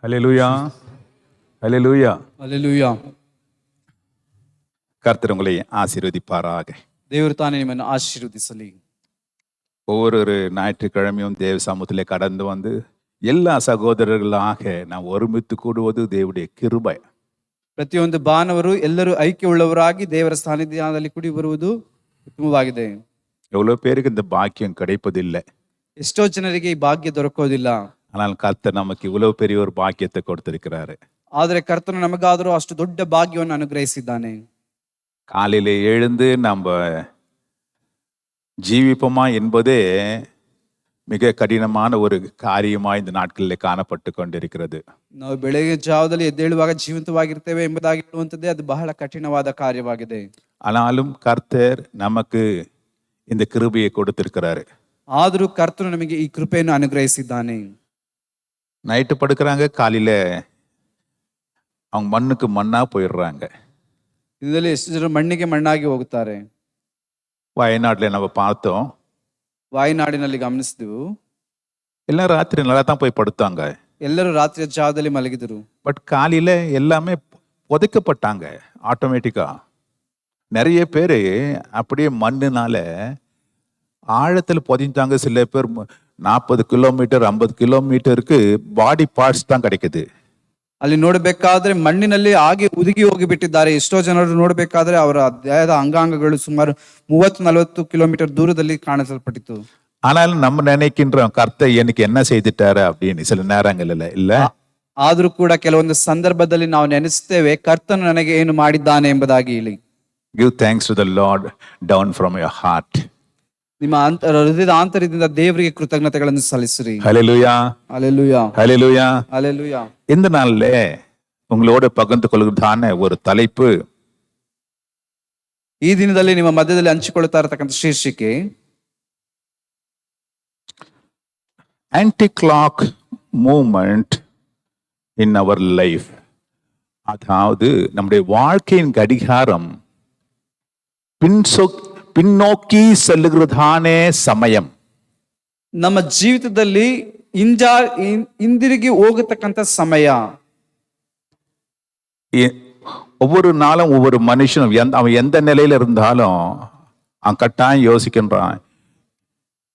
ஹல்லேலூயா, ஹல்லேலூயா. அல்லேலೂಯಾ. கர்த்தர் உங்களை ஆசீர்வதிப்பாராக. ದೇವರು ತಾನೇ ನಿಮ್ಮನ್ನು ಆಶೀರ್ವದಿಸಲಿ. ஒவ்வொரு ஞாயிற்றுக்கிழமையும் தேவ சமூகத்திலே கடந்து வந்து எல்லா சகோதரர்களாக நாம் ஒருமித்து கூடுவது தேவனுடைய கிருபை. ಪ್ರತಿಯೊಂದು ಭಾನುವಾರ ಎಲ್ಲರೂ ಐಕ್ಯವುಳ್ಳವರಾಗಿ ದೇವರ ಸಾನ್ನಿಧ್ಯದಲ್ಲಿ ಕೂಡಿ ಬರುವುದು ಉತ್ತಮವಾಗಿದೆ. எவ்வளவு பேருக்கு இந்த பாக்கியம் கிடைப்பதில்லை. ಎಷ್ಟೋ ಜನರಿಗೆ ಈ ಭಾಗ್ಯ ದೊರಕೋದಿಲ್ಲ. ஆனால் கர்த்தர் நமக்கு இவ்வளவு பெரிய ஒரு பாக்கியத்தை கொடுத்திருக்கிறாரு. ಆದರೆ ಕರ್ತನು ನಮಗಾದರೂ ಅಷ್ಟು ದೊಡ್ಡ ಭಾಗ್ಯವನ್ನು ಅನುಗ್ರಹಿಸಿದ್ದಾನೆ. காலையிலே எழுந்து நம்ம ஜீவிப்போமா என்பதே மிக கடினமான ஒரு காரியமா இந்த நாட்களிலே காணப்பட்டு கொண்டிருக்கிறது. ನಾವು ಬೆಳಗ್ಗೆ ಜಾವದಲ್ಲಿ ಎದ್ದೇಳುವಾಗ ಜೀವಂತವಾಗಿರ್ತೇವೆ ಎಂಬುದಾಗಿ ಹೇಳುವಂಥದ್ದೇ ಅದು ಬಹಳ ಕಠಿಣವಾದ ಕಾರ್ಯವಾಗಿದೆ. ஆனாலும் கர்த்தர் நமக்கு இந்த கிருபையை கொடுத்திருக்கிறாரு. ಆದರೂ ಕರ್ತನು ನಮಗೆ ಈ ಕೃಪೆಯನ್ನು ಅನುಗ್ರಹಿಸಿದ್ದಾನೆ. நைட்டு படுக்கிறாங்க, காலையில அவங்க மண்ணுக்கு மண்ணா போயிடுறாங்க. ಇದರಲ್ಲಿ ಎಷ್ಟು ಜನರು ಮಣ್ಣಿಗೆ ಮಣ್ಣಾಗಿ ಹೋಗುತ್ತಾರೆ. வயநாட்டுல நம்ம பார்த்தோம், ವಾಯುನಾಡಿನಲ್ಲಿ ಗಮನಿಸಿದೆವು. எல்லாம் ராத்திரி நல்லா தான் போய் படுத்தாங்க. ಎಲ್ಲರೂ ರಾತ್ರಿಯ ಜಾವದಲ್ಲಿ ಮಲಗಿದರು. பட் காலையில எல்லாமே புதைக்கப்பட்டாங்க ஆட்டோமேட்டிக்கா. நிறைய பேர் அப்படியே மண்ணுனால ஆழத்தில் புதைஞ்சாங்க. சில பேர் 40 கிலோமீட்டர் 50 கிலோமீட்டருக்கு பாடி பார்ட்ஸ் தான் கிடைக்குது. ಅಲ್ಲಿ ನೋಡಬೇಕಾದ್ರೆ ಮಣ್ಣಿನಲ್ಲಿ ಹಾಗೆ ಹುದುಗಿ ಹೋಗಿಬಿಟ್ಟಿದ್ದಾರೆ. ಎಷ್ಟೋ ಜನರು ನೋಡಬೇಕಾದ್ರೆ ಅವರ ದೇಹದ ಅಂಗಾಂಗಗಳು ಸುಮಾರು 30-40 ಕಿಲೋಮೀಟರ್ ದೂರದಲ್ಲಿ ಕಾಣಿಸಲ್ಪಟ್ಟಿತು. ஆனாலும் நம்ம நினைக்கின்றோம் கர்த்தர் எனக்கு என்ன செய்துட்டாரு அப்படின்னு சில நேரங்கள்ல இல்ல. ಆದ್ರೂ ಕೂಡ ಕೆಲವೊಂದು ಸಂದರ್ಭದಲ್ಲಿ ನಾವು ನೆನೆಸ್ತೇವೆ ಕರ್ತನು ನನಗೆ ಏನು ಮಾಡಿದ್ದಾನೆ ಎಂಬುದಾಗಿ. ಇಲ್ಲಿ Give thanks to the Lord down from your heart. ನಿಮ್ಮ ಹೃದಯದ ಆಂತರ್ಯದಿಂದ ದೇವರಿಗೆ ಕೃತಜ್ಞತೆಗಳನ್ನು ಸಲ್ಲಿಸಿರಿ. ஹல்லேலூயா, அல்லேலூயா, ஹல்லேலூயா. அல்லேலூயா. இந்த நாள்ல உங்களோட பகிர்ந்து கொள்வதான ஒரு தலைப்பு, ಈ ದಿನದಲ್ಲಿ ನಿಮ್ಮ ಮಧ್ಯದಲ್ಲಿ ಹಂಚಿಕೊಳ್ತಾ ಇರತಕ್ಕಂಥ ಶೀರ್ಷಿಕೆ anti clock movement in our life. அதாவது நம்முடைய வாழ்க்கையின் கடிகாரம் பின்னோக்கி செல்லுகிறதானே சமயம். ನಮ್ಮ ಜೀವಿತದಲ್ಲಿ ಹಿಂದಿರುಗಿ ಹೋಗತಕ್ಕಂಥ ಸಮಯ. ஒவ்வொரு நாளும் ஒவ்வொரு மனுஷனும் அவன் எந்த நிலையில இருந்தாலும் அவன் கட்டாயம் யோசிக்கின்றான்,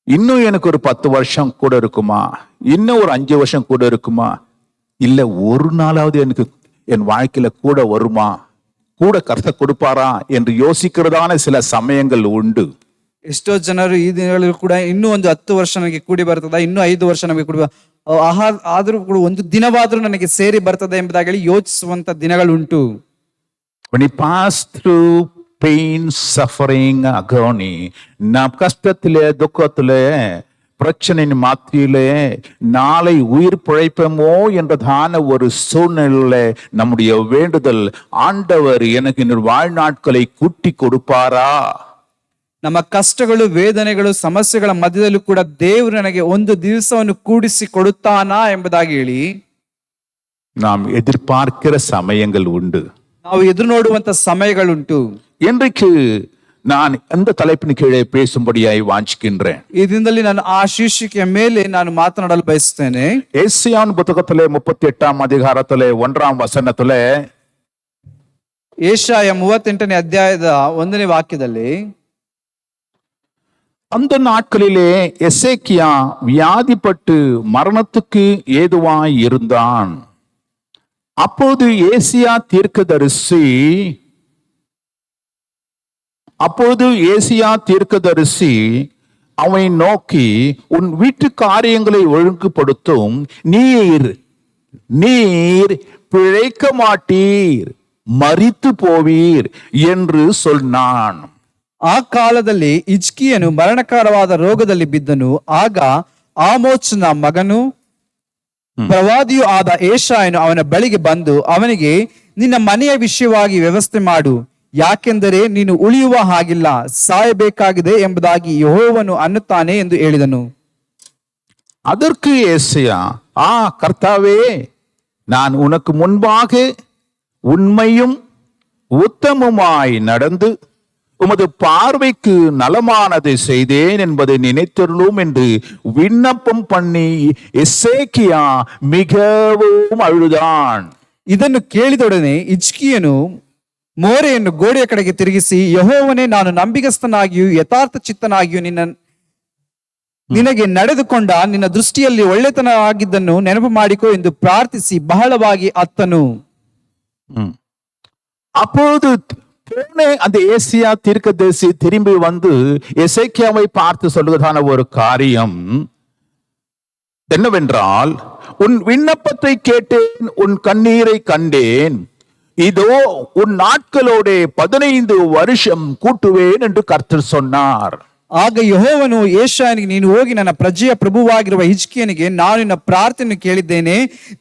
இன்னும் எனக்கு ஒரு 10 வருஷம் கூட இருக்குமா, இன்னும் ஒரு 5 வருஷம் கூட இருக்குமா, இல்ல ஒரு நாளாவது எனக்கு என் வாழ்க்கையில கூட வருமா, கூட கர்த்தர் கொடுப்பாரா என்று யோசிக்கிறதான சில சமயங்கள் உண்டு. ಎಷ್ಟೋ ಜನರು ಈ ದಿನಗಳಲ್ಲಿ ಕೂಡ ಇನ್ನೂ ಒಂದು 10 ವರ್ಷ ನನಗೆ ಕೂಡಿ ಬರ್ತದ, ಇನ್ನೂ 5 ವರ್ಷ ನಮಗೆ ಕೂಡಿ ಆದ್ರೂ ಕೂಡ ಒಂದು ದಿನವಾದ್ರೂ ನನಗೆ ಸೇರಿ ಬರ್ತದೆ ಎಂಬುದಾಗಿ ಯೋಚಿಸುವಂತ ದಿನಗಳುಂಟು. When you pass through pain, suffering, agony, நாம் கஷ்டத்திலே துக்கத்திலே பிரச்சனையின் மாத்தியிலே நாளை உயிர் பிழைப்போமோ என்றதான ஒரு சூழ்நிலையில நம்முடைய வேண்டுதல், ஆண்டவர் எனக்கு இந்த வாழ்நாட்களை கூட்டி கொடுப்பாரா. ನಮ್ಮ ಕಷ್ಟಗಳು, ವೇದನೆಗಳು, ಸಮಸ್ಯೆಗಳ ಮಧ್ಯದಲ್ಲೂ ಕೂಡ ದೇವರು ನನಗೆ ಒಂದು ದಿವಸವನ್ನು ಕೂಡಿಸಿ ಕೊಡುತ್ತಾನಾ ಎಂಬುದಾಗಿ ಹೇಳಿ நாம் எதிர்பார்க்கிற சமயங்கள் உண்டு. ನಾವು ಎದುರು ನೋಡುವಂತ ಸಮಯಗಳುಂಟು. இன்றைக்கு நான் அந்த தலைப்பின் கீழே பேசும்படியாய் வாஞ்சிக்கின்றேன். ಈ ದಿನದಲ್ಲಿ ನಾನು ಆ ಶೀರ್ಷಿಕೆಯ ಮೇಲೆ ನಾನು ಮಾತನಾಡಲು ಬಯಸುತ್ತೇನೆ. ஏசாயாவின் புத்தகத்திலே 38ஆம் அதிகாரத்திலே 1ஆம் வசனத்திலே, ಯೆಶಾಯ 38ನೇ ಅಧ್ಯಾಯದ 1ನೇ ವಾಕ್ಯದಲ್ಲಿ, அந்த நாட்களிலே எசேக்கியா வியாதிப்பட்டு மரணத்துக்கு ஏதுவாய் இருந்தான். அப்போது ஏசியா தீர்க்கதரிசி அவனை நோக்கி, உன் வீட்டு காரியங்களை ஒழுங்குபடுத்தும், நீர் பிழைக்க மாட்டீர், மரித்து போவீர் என்று சொன்னான். ಆ ಕಾಲದಲ್ಲಿ ಹಿಜ್ಕೀಯನು ಮರಣಕರವಾದ ರೋಗದಲ್ಲಿ ಬಿದ್ದನು. ಆಗ ಆಮೋಚನ ಮಗನು ಪ್ರವಾದಿಯೂ ಆದ ಯೆಶಾಯನು ಅವನ ಬಳಿಗೆ ಬಂದು ಅವನಿಗೆ, ನಿನ್ನ ಮನೆಯ ವಿಷಯವಾಗಿ ವ್ಯವಸ್ಥೆ ಮಾಡು, ಯಾಕೆಂದರೆ ನೀನು ಉಳಿಯುವ ಹಾಗಿಲ್ಲ, ಸಾಯಬೇಕಾಗಿದೆ ಎಂಬುದಾಗಿ ಯೆಹೋವನು ಅನ್ನುತ್ತಾನೆ ಎಂದು ಹೇಳಿದನು. அதற்கு ஏசாயா, கர்த்தாவே, நான் உனக்கு முன்பாக உண்மையும் உத்தமமாய் நடந்து உமது பார்வைக்கு நலமானதை செய்தேன் என்பதை நினைத்தருளும் என்று விண்ணப்பம் பண்ணி எசேக்கியா மிகவும் ಅಳುದಾನ್. ಇದನ್ನು ಕೇಳಿದೊಡನೆ ಹಿಜ್ಕೀಯನು ಮೋರೆಯನ್ನು ಗೋಡೆಯ ಕಡೆಗೆ ತಿರುಗಿಸಿ, ಯೆಹೋವನೇ, ನಾನು ನಂಬಿಗಸ್ತನಾಗಿಯೂ ಯಥಾರ್ಥ ಚಿತ್ತನಾಗಿಯೂ ನಿನಗೆ ನಡೆದುಕೊಂಡ ನಿನ್ನ ದೃಷ್ಟಿಯಲ್ಲಿ ಒಳ್ಳೆತನ ಆಗಿದ್ದನ್ನು ನೆನಪು ಮಾಡಿಕೋ ಎಂದು ಪ್ರಾರ್ಥಿಸಿ ಬಹಳವಾಗಿ ಅತ್ತನು. அப்பொழுது போன அந்த ஏசியா தீர்க்கதரிசி திரும்பி வந்து எசேக்கியாவை பார்த்து சொல்லுவதான ஒரு காரியம் என்னவென்றால், உன் விண்ணப்பத்தை கேட்டேன், உன் கண்ணீரை கண்டேன், இதோ உன் நாட்களோட 15 வருஷம் கூட்டுவேன் என்று கர்த்தர் சொன்னார். ಆಗ ಯೆಹೋವನು ಯೆಶಾಯನಿಗೆ, ನೀನು ಹೋಗಿ ನನ್ನ ಪ್ರಜೆಯ ಪ್ರಭುವಾಗಿರುವ ಹಿಜ್ಕೀಯನಿಗೆ, ನಾನು ನಿನ್ನ ಪ್ರಾರ್ಥನೆಯನ್ನು ಕೇಳಿದ್ದೇನೆ,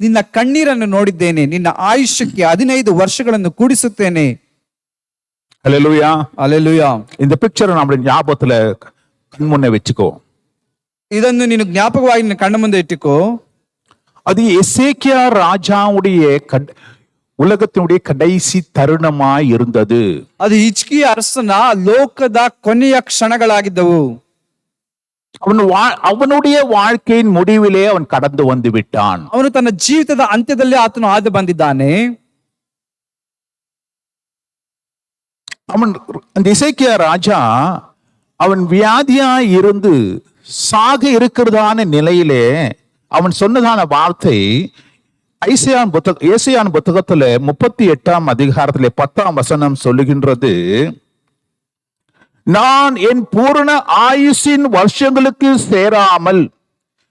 ನಿನ್ನ ಕಣ್ಣೀರನ್ನು ನೋಡಿದ್ದೇನೆ, ನಿನ್ನ ಆಯುಷ್ಯಕ್ಕೆ 15 ವರ್ಷಗಳನ್ನು ಕೂಡಿಸುತ್ತೇನೆ. ஹல்லேலூயா. அல்லேலூயா. இந்த பிக்சரை நம்முடைய ஞாபகத்துல கண் முன்னே வச்சுக்கோ. ಇದನ್ನು ನೀನು ಜ್ಞಾಪಕವಾಗಿ ನಿನ್ನ ಕಣ್ಣ ಮುಂದೆ ಇಟ್ಟುಕೋ. அது எசேக்கியா ராஜாவுடைய உலகத்தினுடைய கடைசி தருணமாய் இருந்தது. ಅದು ಹಿಜ್ಕೀಯ ಅರಸನ ಲೋಕದ ಕೊನೆಯ ಕ್ಷಣಗಳಾಗಿದ್ದವು. அவனுடைய வாழ்க்கையின் முடிவிலே அவன் கடந்து வந்து விட்டான். ಅವನು ತನ್ನ ಜೀವಿತದ ಅಂತ್ಯದಲ್ಲಿ ಆತನು ಹಾದು ಬಂದಿದ್ದಾನೆ. அவன் அந்த எசேக்கியா ராஜா அவன் வியாதியா இருந்து சாக இருக்கிறதான நிலையிலே அவன் சொன்னதான வார்த்தை ஏசாயான் புத்தகத்துல 38ஆம் அதிகாரத்திலே 10ஆம் வசனம் சொல்லுகின்றது, நான் என் பூரண ஆயுசின் வருஷங்களுக்கு சேராமல்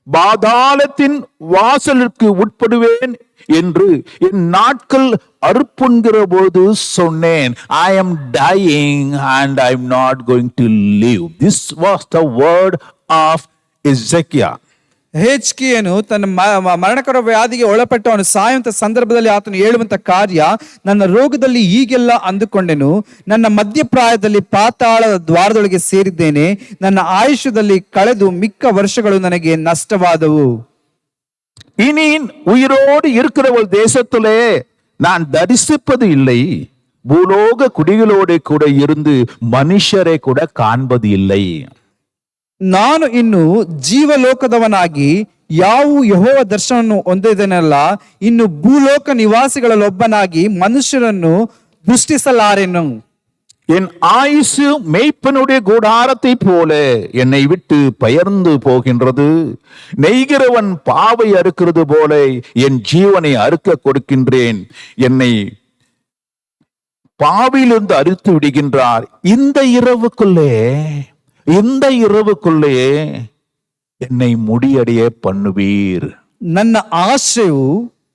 பாதாளத்தின் வாசலுக்கு உட்படுவேன் என்று என் நாட்கள் அறுப்புண்கிற போது சொன்னேன். I am dying and I am not going to live. This was the word of Ezekiel. ಹಿಜ್ಕೀಯನು ತನ್ನ ಮರಣಕರ ವ್ಯಾಧಿಗೆ ಒಳಪಟ್ಟು ಅವನು ಸಾಯುವಂತ ಸಂದರ್ಭದಲ್ಲಿ ಆತನು ಹೇಳುವಂತ ಕಾರ್ಯ, ನನ್ನ ರೋಗದಲ್ಲಿ ಹೀಗೆಲ್ಲ ಅಂದುಕೊಂಡೆನು, ನನ್ನ ಮಧ್ಯಪ್ರಾಯದಲ್ಲಿ ಪಾತಾಳದ ದ್ವಾರದೊಳಗೆ ಸೇರಿದ್ದೇನೆ, ನನ್ನ ಆಯುಷ್ಯದಲ್ಲಿ ಕಳೆದು ಮಿಕ್ಕ ವರ್ಷಗಳು ನನಗೆ ನಷ್ಟವಾದವು. இனி உயிரோடு இருக்கிற ஒரு தேசத்திலே நான் தரிசிப்பது இல்லை, பூலோக குடிகளோடு கூட இருந்து மனுஷரை கூட காண்பது இல்லை. ನಾನು ಇನ್ನು ಜೀವಲೋಕದವನಾಗಿ ಯಾವ ಯೆಹೋವ ದರ್ಶನವನ್ನು ಹೊಂದಿದೆನಲ್ಲ, ಇನ್ನು ಭೂಲೋಕ ನಿವಾಸಿಗಳಲ್ಲೊಬ್ಬನಾಗಿ ಮನುಷ್ಯರನ್ನು ದೃಷ್ಟಿಸಲಾರೆನು. என் ஆயுசு மேய்ப்பனுடைய கூடாரத்தை போல என்னை விட்டு பெயர்ந்து போகின்றது. நெய்கிறவன் பாவை அறுக்கிறது போல என் ஜீவனை அறுக்க கொடுக்கின்றேன். என்னை பாவிலிருந்து அறுத்து விடுகின்றார். இந்த இரவுக்குள்ளே என்னை முடியடைய பண்ணுவீர். ನನ್ನ ಆಶೆಯು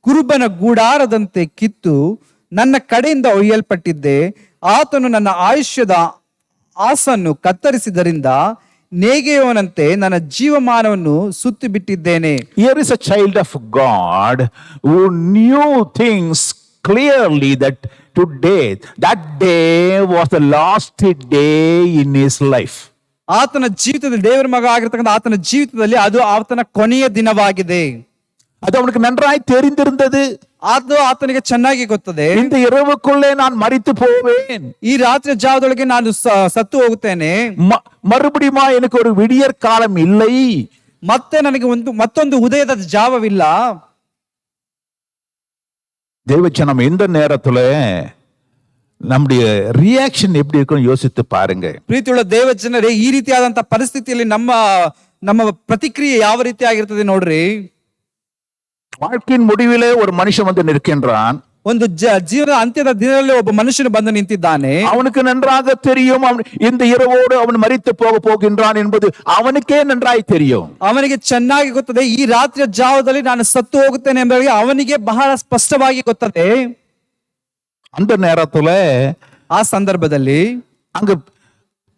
ಕುರುಬನ ಗೂಡಾರದಂತೆ ಕಿತ್ತು ನನ್ನ ಕಡೆಯಿಂದ ಒಯ್ಯಲ್ಪಟ್ಟಿದ್ದೆ. ಆತನು ನನ್ನ ಆಯುಷ್ಯದ ಆಸನ್ನು ಕತ್ತರಿಸಿದರಿಂದ ನೇಗೆಯವನಂತೆ ನನ್ನ ಜೀವಮಾನವನ್ನು ಸುತ್ತಿ ಬಿಟ್ಟಿದ್ದೇನೆ. Here is a child of God who knew things clearly that that day was the last day in his life. ಆತನ ಜೀವಿತದಲ್ಲಿ, ದೇವರ ಮಗ ಆಗಿರ್ತಕ್ಕಂಥ ಆತನ ಜೀವಿತದಲ್ಲಿ ಅದು ಆತನ ಕೊನೆಯ ದಿನವಾಗಿದೆ. அது அவனுக்கு நன்றாய் தெரிந்திருந்தது. ಅದು ಆತನಿಗೆ ಚೆನ್ನಾಗಿ ಗೊತ್ತದೆ. இந்த இரவுக்குள்ளே நான் மரித்து போவேன், ಈ ರಾತ್ರಿ ಜಾವದೊಳಗೆ ನಾನು ಸತ್ತು ಹೋಗುತ್ತೇನೆ, மறுபடியும் எனக்கு ஒரு விடியற் காலம் இல்லை, ಮತ್ತೆ ನನಗೆ ಮತ್ತೊಂದು ಉದಯದ ಜಾವವಿಲ್ಲ. தேவஜனம் இந்த நேரத்துல நம்முடைய ரியாக்ஷன் எப்படி இருக்குன்னு யோசித்து பாருங்க. ಪ್ರೀತಿಯುಳ್ಳ ದೇವಜನರೇ, ಈ ರೀತಿಯಾದಂತ ಪರಿಸ್ಥಿತಿಯಲ್ಲಿ ನಮ್ಮ ಪ್ರತಿಕ್ರಿಯೆ ಯಾವ ರೀತಿ ಆಗಿರ್ತದೆ ನೋಡ್ರಿ. வாழ்க்கையின் முடிவிலே ஒரு மனுஷன் வந்து நிற்கின்றான். ಒಂದು ಜೀವನದ ಅಂತ್ಯದ ದಿನದಲ್ಲಿ ಒಬ್ಬ ಮನುಷ್ಯನು ಬಂದು ನಿಂತಿದ್ದಾನೆ. அவனுக்கு நன்றாக தெரியும் இந்த இரவோடு அவன் மரித்து போகின்றான் என்பது அவனுக்கே நன்றாய் தெரியும். ಅವನಿಗೆ ಚೆನ್ನಾಗಿ ಗೊತ್ತದೆ, ಈ ರಾತ್ರಿಯ ಜಾವದಲ್ಲಿ ನಾನು ಸತ್ತು ಹೋಗುತ್ತೇನೆ ಎಂಬುದಾಗಿ ಅವನಿಗೆ ಬಹಳ ಸ್ಪಷ್ಟವಾಗಿ ಗೊತ್ತದೆ. அந்த நேரத்துல, ಆ ಸಂದರ್ಭದಲ್ಲಿ அங்க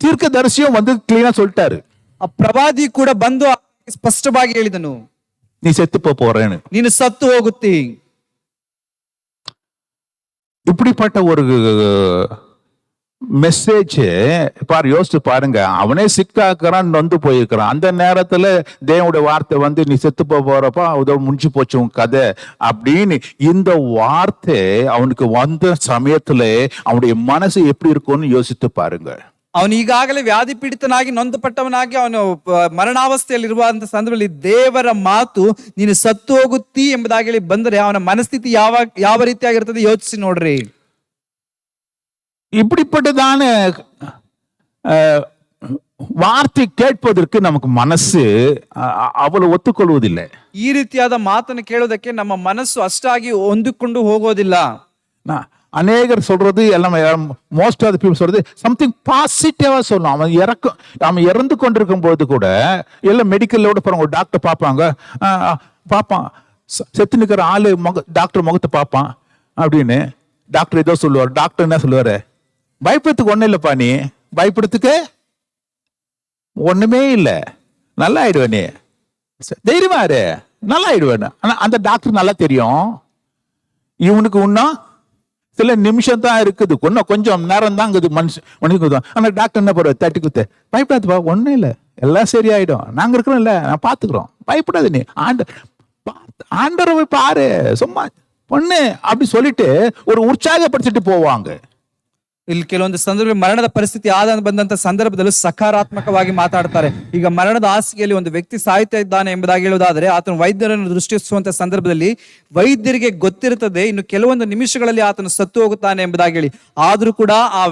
தீர்க்கதரிசியும் வந்து கிளீனா சொல்லிட்டாரு. ಆ ಪ್ರವಾದಿ ಕೂಡ ಬಂದು ಸ್ಪಷ್ಟವಾಗಿ ಹೇಳಿದನು, நீ செத்து போறேன்னு, ನೀನು ಸತ್ತು ಹೋಗುತ್ತಿ. இப்படிப்பட்ட ஒரு மெசேஜ் யோசிச்சு பாருங்க. அவனே சிக்காக்குறான், நொந்து போயிருக்கிறான். அந்த நேரத்துல தேவனுடைய வார்த்தை வந்து நீ செத்து போறப்பா உதவ முடிஞ்சு போச்சு உன் கதை அப்படின்னு இந்த வார்த்தை அவனுக்கு வந்த சமயத்துல அவனுடைய மனசு எப்படி இருக்கும்னு யோசித்து பாருங்க. ಅವನು ಈಗಾಗಲೇ ವ್ಯಾಧಿ ಪೀಡಿತನಾಗಿ ನೊಂದಪಟ್ಟವನಾಗಿ ಅವನು ಮರಣಾವಸ್ಥೆಯಲ್ಲಿರುವಂತ ಸಂದರ್ಭದಲ್ಲಿ ದೇವರ ಮಾತು ನೀನು ಸತ್ತು ಹೋಗುತ್ತಿ ಎಂಬುದಾಗಿ ಹೇಳಿ ಬಂದರೆ ಅವನ ಮನಸ್ಥಿತಿ ಯಾವ ರೀತಿಯಾಗಿರ್ತದೆ ಯೋಚಿಸಿ ನೋಡ್ರಿ. இப்படிப்பட்டதான வார்த்தை கேட்பதற்கு நமக்கு மனசு அவ்வளவு ஒத்துக்கொள்வதில்லை. ಈ ರೀತಿಯಾದ ಮಾತನ್ನು ಕೇಳೋದಕ್ಕೆ ನಮ್ಮ ಮನಸ್ಸು ಅಷ್ಟಾಗಿ ಹೊಂದಿಕೊಂಡು ಹೋಗೋದಿಲ್ಲ. அநேகர் சொல்றது எல்லாம் மோஸ்ட் ஆஃப் தி பீப்புள் சொல்றது சம்திங் பாசிட்டிவா சொல்லணும். அவன் இறந்து கொண்டிருக்கும் போது கூட எல்லாம் மெடிக்கல்லோட போறாங்க, ஒரு டாக்டர் பார்ப்பான் செத்து நிக்கிற ஆளு டாக்டர் முகத்தை பார்ப்பான் அப்படின்னு டாக்டர் ஏதோ சொல்லுவார். டாக்டர் என்ன சொல்லுவாரு, பயப்படுறதுக்கு ஒண்ணும் இல்லப்பா, நீ பயப்படுறதுக்கு ஒண்ணுமே இல்லை, நல்லா ஆயிடுவ, நீ தைரியமா இரு, நல்லா ஆயிடுவேன்னு. ஆனா அந்த டாக்டர் நல்லா தெரியும் இவனுக்கு இன்னும் சில நிமிஷம் தான் இருக்குது, இன்னும் கொஞ்சம் நேரம் தான் மனுஷன். ஆனா டாக்டர் என்ன பண்ணுவார், தட்டி குத்து, பயப்படாதுப்பா, ஒண்ணும் இல்லை, எல்லாம் சரியாயிடும், நாங்க இருக்கிறோம்ல, நான் பாத்துக்கிறோம், பயப்படாது, நீ ஆண்டரை பாரு, சும்மா பொண்ணு அப்படி சொல்லிட்டு ஒரு உற்சாகப்படுத்திட்டு போவாங்க. ಇಲ್ಲಿ ಕೆಲವೊಂದು ಸಂದರ್ಭ ಮರಣದ ಪರಿಸ್ಥಿತಿ ಬಂದಂತ ಸಂದರ್ಭದಲ್ಲೂ ಸಕಾರಾತ್ಮಕವಾಗಿ ಮಾತಾಡ್ತಾರೆ. ಈಗ ಮರಣದ ಹಾಸಿಗೆಯಲ್ಲಿ ಒಂದು ವ್ಯಕ್ತಿ ಸಾಯ್ತಾ ಇದ್ದಾನೆ ಎಂಬುದಾಗಿ ಹೇಳುವುದಾದ್ರೆ ಆತನು ವೈದ್ಯರನ್ನು ದೃಷ್ಟಿಸುವಂತ ಸಂದರ್ಭದಲ್ಲಿ ವೈದ್ಯರಿಗೆ ಗೊತ್ತಿರುತ್ತದೆ ಇನ್ನು ಕೆಲವೊಂದು ನಿಮಿಷಗಳಲ್ಲಿ ಆತನು ಸತ್ತು ಹೋಗುತ್ತಾನೆ ಎಂಬುದಾಗಿ ಹೇಳಿ. ಆದ್ರೂ ಕೂಡ ಆ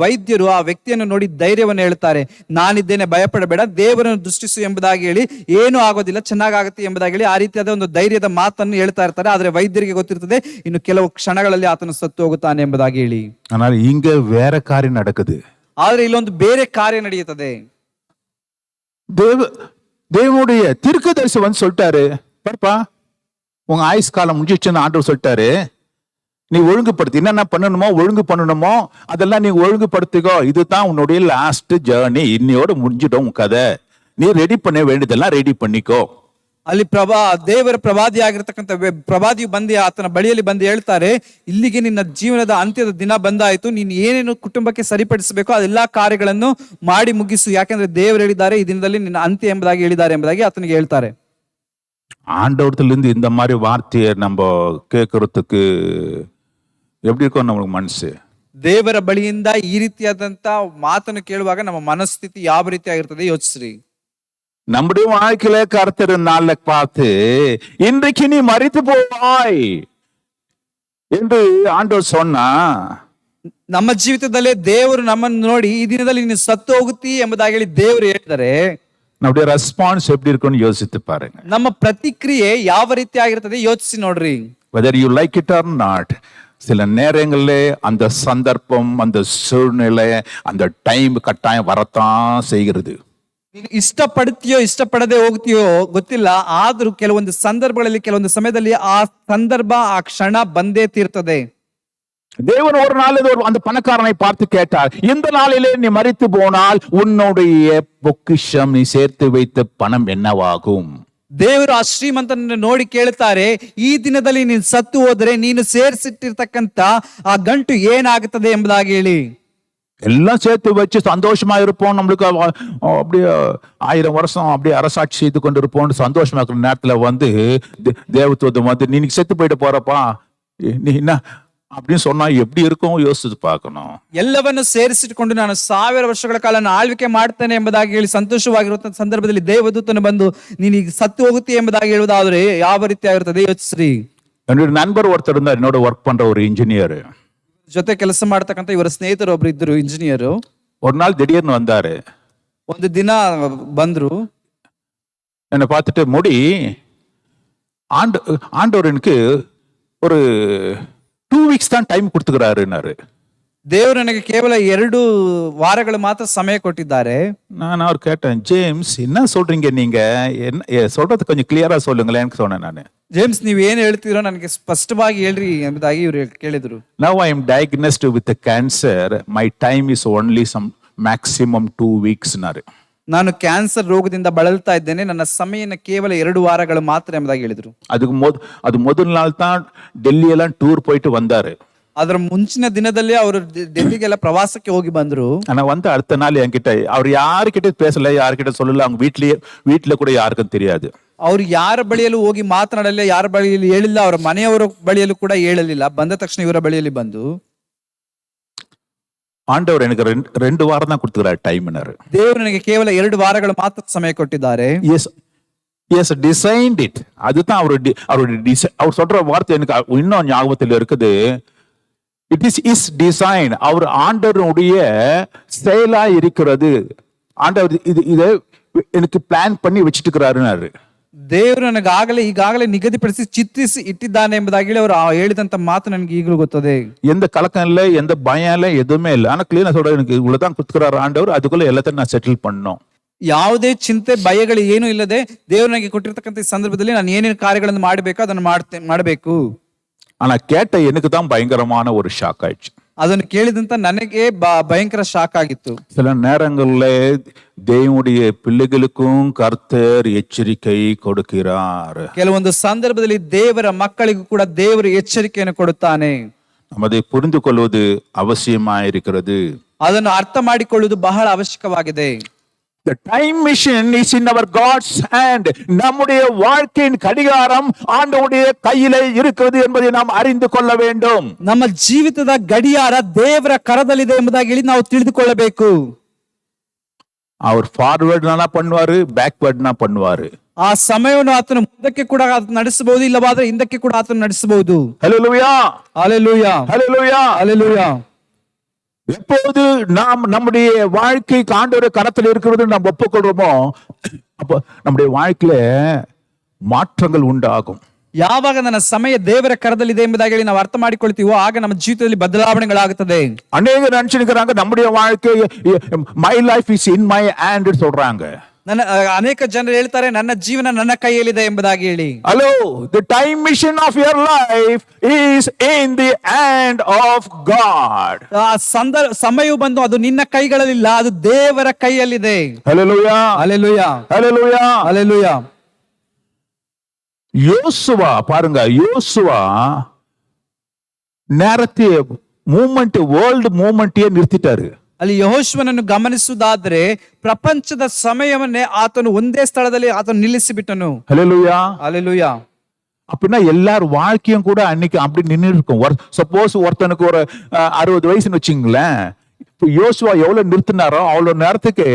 ವೈದ್ಯರು ಆ ವ್ಯಕ್ತಿಯನ್ನು ನೋಡಿ ಧೈರ್ಯವನ್ನು ಹೇಳ್ತಾರೆ, ನಾನಿದ್ದೇನೆ, ಭಯಪಡಬೇಡ, ದೇವರನ್ನು ದೃಷ್ಟಿಸು ಎಂಬುದಾಗಿ ಹೇಳಿ, ಏನೂ ಆಗೋದಿಲ್ಲ, ಚೆನ್ನಾಗಾಗುತ್ತೆ ಎಂಬುದಾಗಿ ಹೇಳಿ ಆ ರೀತಿಯಾದ ಒಂದು ಧೈರ್ಯದ ಮಾತನ್ನು ಹೇಳ್ತಾ ಇರ್ತಾರೆ. ಆದ್ರೆ ವೈದ್ಯರಿಗೆ ಗೊತ್ತಿರ್ತದೆ ಇನ್ನು ಕೆಲವು ಕ್ಷಣಗಳಲ್ಲಿ ಆತನು ಸತ್ತು ಹೋಗುತ್ತಾನೆ ಎಂಬುದಾಗಿ ಹೇಳಿ. ஆனால் இங்க வேற காரியம் நடக்குது. ஆದ್ರೆ ಇಲ್ಲೊಂದು ಬೇರೆ ಕಾರ್ಯ ನಡೆಯುತ್ತದೆ. தேவனுடைய தீர்க்கதரிசி வந்து சொல்லிட்டாரு, பாப்பா உங்க ஆயுஸ் காலம் முடிஞ்சிச்சுன்னு ஆண்டவர் சொல்லிட்டாரு, நீ ஒழுங்குபடுத்தி என்னென்ன பண்ணணுமோ அதெல்லாம் நீ ஒழுங்குபடுத்திக்கோ, இதுதான் உன்னுடைய லாஸ்ட் ஜேர்னி, இன்னையோட முடிஞ்சிடும் உன் கதை, நீ ரெடி பண்ண வேண்டியதெல்லாம் ரெடி பண்ணிக்கோ. ಅಲ್ಲಿ ದೇವರ ಪ್ರವಾದಿ ಆಗಿರ್ತಕ್ಕಂಥ ಪ್ರವಾದಿಯು ಬಂದು ಆತನ ಬಳಿಯಲ್ಲಿ ಬಂದು ಹೇಳ್ತಾರೆ, ಇಲ್ಲಿಗೆ ನಿನ್ನ ಜೀವನದ ಅಂತ್ಯದ ದಿನ ಬಂದಾಯ್ತು, ನೀನು ಏನೇನು ಕುಟುಂಬಕ್ಕೆ ಸರಿಪಡಿಸಬೇಕು ಅದೆಲ್ಲಾ ಕಾರ್ಯಗಳನ್ನು ಮಾಡಿ ಮುಗಿಸು, ಯಾಕೆಂದ್ರೆ ದೇವರು ಹೇಳಿದ್ದಾರೆ ಈ ದಿನದಲ್ಲಿ ನಿನ್ನ ಅಂತ್ಯ ಎಂಬುದಾಗಿ ಹೇಳಿದ್ದಾರೆ ಎಂಬುದಾಗಿ ಆತನಿಗೆ ಹೇಳ್ತಾರೆ. ஆண்டவரத்திலிருந்து இந்த மாதிரி வார்த்தையை நம்ம கேட்கறதுக்கு எப்படி இருக்கும் நமக்கு மனசு? ದೇವರ ಬಳಿಯಿಂದ ಈ ರೀತಿಯಾದಂತ ಮಾತನ್ನು ಕೇಳುವಾಗ ನಮ್ಮ ಮನಸ್ಥಿತಿ ಯಾವ ರೀತಿ ಆಗಿರ್ತದೆ ಯೋಚಿಸ್ರಿ. நம்முடைய வாழ்க்கையில கர்த்தர் நாளை பார்த்து இன்றைக்கு நீ மரித்து போவாய் என்று ஆண்டவர் சொன்னா, ನಮ್ಮ ಜೀವಿತದಲ್ಲೇ ದೇವರು ನಮ್ಮನ್ನು ನೋಡಿ ಈ ದಿನದಲ್ಲಿ ನೀನು ಸತ್ತು ಹೋಗುತ್ತಿ ಎಂಬುದಾಗಿ ಹೇಳಿ ದೇವರು ಹೇಳಿದರೆ நம்முடைய ரெஸ்பான்ஸ் எப்படி இருக்கும்னு யோசித்து பாருங்க. ನಮ್ಮ ಪ್ರತಿಕ್ರಿಯೆ ಯಾವ ರೀತಿ ಆಗಿರ್ತದೆ ಯೋಚಿಸಿ ನೋಡ್ರಿ. whether you like it or not, சில நேரங்களிலே அந்த சந்தர்ப்பம், அந்த சூழ்நிலை, அந்த டைம் கட்டாயம் வரத்தான் செய்கிறது. ನೀನು ಇಷ್ಟಪಡ್ತೀಯೋ ಇಷ್ಟಪಡದೆ ಹೋಗ್ತೀಯೋ ಗೊತ್ತಿಲ್ಲ, ಆದ್ರೂ ಕೆಲವೊಂದು ಸಂದರ್ಭಗಳಲ್ಲಿ ಕೆಲವೊಂದು ಸಮಯದಲ್ಲಿ ಆ ಸಂದರ್ಭ ಆ ಕ್ಷಣ ಬಂದೇ ತೀರ್ತದೆ. தேவன் ஒரு நாள் அந்த பணக்காரனை பார்த்து கேட்டார், இந்த நாளிலே நீ மரித்து போனால் உன்னுடைய பொக்கிஷம், நீ சேர்த்து வைத்த பணம் என்னவாகும்? ದೇವರು ಆ ಶ್ರೀಮಂತನನ್ನು ನೋಡಿ ಕೇಳುತ್ತಾರೆ, ಈ ದಿನದಲ್ಲಿ ನೀನು ಸತ್ತು ಹೋದರೆ ನೀನು ಸೇರಿಸಿಟ್ಟಿರ್ತಕ್ಕಂತ ಆ ಗಂಟು ಏನಾಗುತ್ತದೆ ಎಂಬುದಾಗಿ ಹೇಳಿ. எல்லாம் சேர்த்து வச்சு சந்தோஷமா இருப்போம், நம்மளுக்கு அப்படியே 1000 வருஷம் அப்படியே அரசாட்சி செய்து கொண்டு இருப்போம் சந்தோஷமா இருக்கிற நேரத்துல வந்து தேவதூதன் வந்து நீ செத்து போயிட்டு போறப்பா, நீ என்ன அப்படின்னு சொன்னா எப்படி இருக்கும் யோசிச்சு பார்க்கணும். ಎಲ್ಲವನ್ನು ಸೇರಿಸಿಟ್ಟುಕೊಂಡು ನಾನು 1000 ವರ್ಷಗಳ ಕಾಲ ಆಳ್ವಿಕೆ ಮಾಡ್ತೇನೆ ಎಂಬುದಾಗಿ ಹೇಳಿ ಸಂತೋಷವಾಗಿರುವಂತಹ ಸಂದರ್ಭದಲ್ಲಿ ದೇವದೂತನು ಬಂದು ನೀನು ಈಗ ಸತ್ತು ಹೋಗುತ್ತಿ ಎಂಬುದಾಗಿ ಹೇಳುವುದಾದ್ರೆ ಯಾವ ರೀತಿ ಆಗಿರ್ತದೆ ಯೋಚಿಸ್ರಿ. என்னோட நண்பர் ஒருத்தர் இருந்தார், என்னோட ஒர்க் பண்ற ஒரு இன்ஜினியர், ಜೊತೆ ಕೆಲಸ ಮಾಡ್ತಕ್ಕಂಥ ಇವರ ಸ್ನೇಹಿತರು ಒಬ್ರು ಇದ್ರು ಇಂಜಿನಿಯರ್. ஒரு நாள் திடீர்னு வந்தாரு, ಒಂದು ದಿನ ಬಂದ್ರು, என்னை பார்த்துட்டு முடி ஆண்டவர் எனக்கு ஒரு 2 weeks தான் டைம் கொடுத்துக்கிறாருன்னாரு. ದೇವರು ನನಗೆ ಕೇವಲ 2 ವಾರಗಳು ಮಾತ್ರ ಸಮಯ ಕೊಟ್ಟಿದ್ದಾರೆ. நான் அவர் கேட்டேன், ஜேம்ஸ் என்ன சொல்றீங்க நீங்க, என்ன சொல்றது கொஞ்சம் கிளியரா சொல்லுங்களேன்னு சொன்னேன் ನಾನು. ಜೇಮ್ಸ್ ನೀವ್ ಏನ್ ಹೇಳ್ತೀರೋ ನನಗೆ ಸ್ಪಷ್ಟವಾಗಿ ಹೇಳ್ರಿ ಎಂಬುದಾಗಿ ಇವರು ಕೇಳಿದ್ರು. Now I am diagnosed with a cancer, my time is only some maximum 2 weeks னாரு. ನಾನು ಕ್ಯಾನ್ಸರ್ ರೋಗದಿಂದ ಬಳಲ್ತಾ ಇದ್ದೇನೆ, ನನ್ನ ಸಮಯನ ಕೇವಲ 2 ವಾರಗಳು ಮಾತ್ರ ಎಂಬುದಾಗಿ ಹೇಳಿದ್ರು. ಅದು ಮೊದಲ ನಾள் தான் ಡೆಲ್ಲಿ ಎಲ್ಲ ಟೂರ್ போயிட்டு வந்தாரு. ಅದರ ಮುಂಚಿನ ದಿನದಲ್ಲಿ ಅವರು ಡೆಲ್ಲಿಗೆಲ್ಲ ಪ್ರವಾಸಕ್ಕೆ ಹೋಗಿ ಬಂದ್ರು. ஆனா வந்து அடுத்த நாள் என்கிட்ட அவர் யாருக்கிட்ட பேசல, யாருக்கிட்ட சொல்லல, அவங்க வீட்ல கூட யாருக்கும் தெரியாது. ಅವ್ರು ಯಾರ ಬಳಿಯಲ್ಲೂ ಹೋಗಿ ಮಾತನಾಡಲಿಲ್ಲ, ಯಾರ ಬಳಿಯಲ್ಲಿ ಹೇಳಿಲ್ಲ, ಅವರ ಮನೆಯವರ ಬಳಿಯಲ್ಲೂ ಕೂಡ ಹೇಳಲಿಲ್ಲ. ಬಂದ ತಕ್ಷಣ ಇವರ ಬಳಿಯಲ್ಲಿ ಬಂದು ஆண்டவர் எனக்கு ரெண்டு வாரம் தான் கொடுத்துக்கிறார் டைம்னாரு. ದೇವರು ನನಗೆ ಕೇವಲ 2 ವಾರಗಳು ಮಾತ್ರ ಸಮಯ ಕೊಟ್ಟಿದ್ದಾರೆ. As designed it. அதுதான் அவர் சொல்ற வார்த்தை எனக்கு இன்னும் ஞாபகத்தில் இருக்குது. It is design. அவர் ஆண்டவருடைய செயலா இருக்கிறது. ஆண்டவர் இதை எனக்கு பிளான் பண்ணி வச்சிட்டு இருக்கிறாருன்னாரு. ದೇವರು ನನಗಾಗಲೇ ಈಗಾಗಲೇ ನಿಗದಿಪಡಿಸಿ ಚಿತ್ರಿಸಿ ಇಟ್ಟಿದ್ದಾನೆ ಎಂಬುದಾಗಿ ಅವರು ಹೇಳಿದಂತ ಮಾತು ನನಗೆ ಈಗಲೂ ಗೊತ್ತದೆ. எந்த கலக்கம் இல்லை, எந்த பயம் இல்லை, எதுவுமே இல்லை. ஆனா கிளீனா சொல்ற எனக்கு இவ்வளவுதான் கொடுத்துக்கிறாரு ஆண்டவர், அதுக்குள்ள எல்லாத்தையும் நான் செட்டில் பண்ணணும். ಯಾವುದೇ ಚಿಂತೆ ಭಯಗಳು ಏನೂ ಇಲ್ಲದೆ ದೇವರು ನನಗೆ ಕೊಟ್ಟಿರ್ತಕ್ಕಂಥ ಈ ಸಂದರ್ಭದಲ್ಲಿ ನಾನು ಏನೇನು ಕಾರ್ಯಗಳನ್ನು ಮಾಡಬೇಕು ಅದನ್ನು ಮಾಡಬೇಕು. ஆனா கேட்ட எனக்கு தான் பயங்கரமான ஒரு ஷாக் ஆயிடுச்சு. ಅದನ್ನು ಕೇಳಿದಂತ ನನಗೆ ಭಯಂಕರ ಶಾಕ್ ಆಗಿತ್ತು. சில நேரங்கள்ல தேவனுடைய பிள்ளைகளுக்கும் கர்த்தர் எச்சரிக்கை கொடுக்கிறார். ಕೆಲವೊಂದು ಸಂದರ್ಭದಲ್ಲಿ ದೇವರ ಮಕ್ಕಳಿಗೂ ಕೂಡ ದೇವರು ಎಚ್ಚರಿಕೆಯನ್ನು ಕೊಡುತ್ತಾನೆ. நம்ம அதை புரிந்து கொள்வது அவசியமாயிருக்கிறது. ಅದನ್ನು ಅರ್ಥ ಮಾಡಿಕೊಳ್ಳುವುದು ಬಹಳ ಅವಶ್ಯಕವಾಗಿದೆ. The time machine is in our God's hand. நம்முடைய வாழ்க்கையின் கடிகாரம் ஆண்டவருடைய கையிலே இருக்கிறது என்பதை நாம் அறிந்து கொள்ள வேண்டும். ನಮ್ಮ ಜೀವಿತದ ಗಡಿಯಾರ ದೇವರ ಕರದಲ್ಲಿದೆ ಎಂಬುದಾಗಿ ಹೇಳಿ ನಾವು ತಿಳಿದುಕೊಳ್ಳಬೇಕು. அவர் ஃபார்வர்ಡ್னா பண்ணுவாரு, ಬ್ಯಾಕ್ವರ್ಡ್னா பண்ணுவாரு. ಆ ಸಮಯವನ್ನು ಆತನು ಮುಂದಕ್ಕೆ ಕೂಡ ನಡೆಸಬಹುದು, ಇಲ್ಲವಾದ್ರೆ ಹಿಂದಕ್ಕೆ ಕೂಡ ಆತನು ನಡೆಸಬಹುದು. ஹல்லேலூயா, ஹல்லேலூயா, ஹல்லேலூயா, ஹல்லேலூயா. எப்போது நாம் நம்முடைய வாழ்க்கை ஆண்டவருடைய கரத்தில் இருக்கிறது நாம் ஒப்புக்கொள்றோமோ அப்போ நம்முடைய வாழ்க்கையில மாற்றங்கள் உண்டாகும். ಯಾವಾಗ ನನ್ನ ಸಮಯ ದೇವರ ಕರದಲ್ಲಿದೆ ಎಂಬುದಾಗಿ ಹೇಳಿ ನಾವು ಅರ್ಥ ಮಾಡಿಕೊಳ್ತೀವೋ ಆಗ ನಮ್ಮ ಜೀವಿತದಲ್ಲಿ ಬದಲಾವಣೆಗಳಾಗುತ್ತದೆ. ಅನೇಕ நினைச்சிருக்காங்க நம்முடைய வாழ்க்கை my life is in my hand சொல்றாங்க. ಅನೇಕ ಜನರು ಹೇಳ್ತಾರೆ ನನ್ನ ಜೀವನ ನನ್ನ ಕೈಯಲ್ಲಿದೆ ಎಂಬುದಾಗಿ ಹೇಳಿ. Hello, the time machine of your life is in the hand of God. ಸಮಯವು ಬಂದು ಅದು ನಿನ್ನ ಕೈಗಳಲ್ಲಿಲ್ಲ, ಅದು ದೇವರ ಕೈಯಲ್ಲಿದೆ. Hallelujah, hallelujah, hallelujah, hallelujah. யோசுவா பாருங்க, யோசுவா நேரத்தை மூவ்மெண்ட், வேர்ல்ட் மூவ்மெண்ட்டே நிறுத்திட்டாரு. ಅಲ್ಲಿ ಯೆಹೋಶುವನನ್ನು ಗಮನಿಸುವುದಾದ್ರೆ ಪ್ರಪಂಚದ ಸಮಯವನ್ನೇ ಆತನು ಒಂದೇ ಸ್ಥಳದಲ್ಲಿ ಆತನು ನಿಲ್ಲಿಸಿಬಿಟ್ಟನು. ஹல்லேலூயா, ஹல்லேலூயா. அப்படின்னா எல்லார் வாழ்க்கையும் கூட அன்னைக்கு அப்படி நின்று இருக்கும். சப்போஸ் ஒருத்தனுக்கு ஒரு 60 வயசுன்னு வச்சுங்களேன், இப்போ யோசுவா எவ்வளவு நிறுத்தினாரோ அவ்வளவு நேரத்துக்கு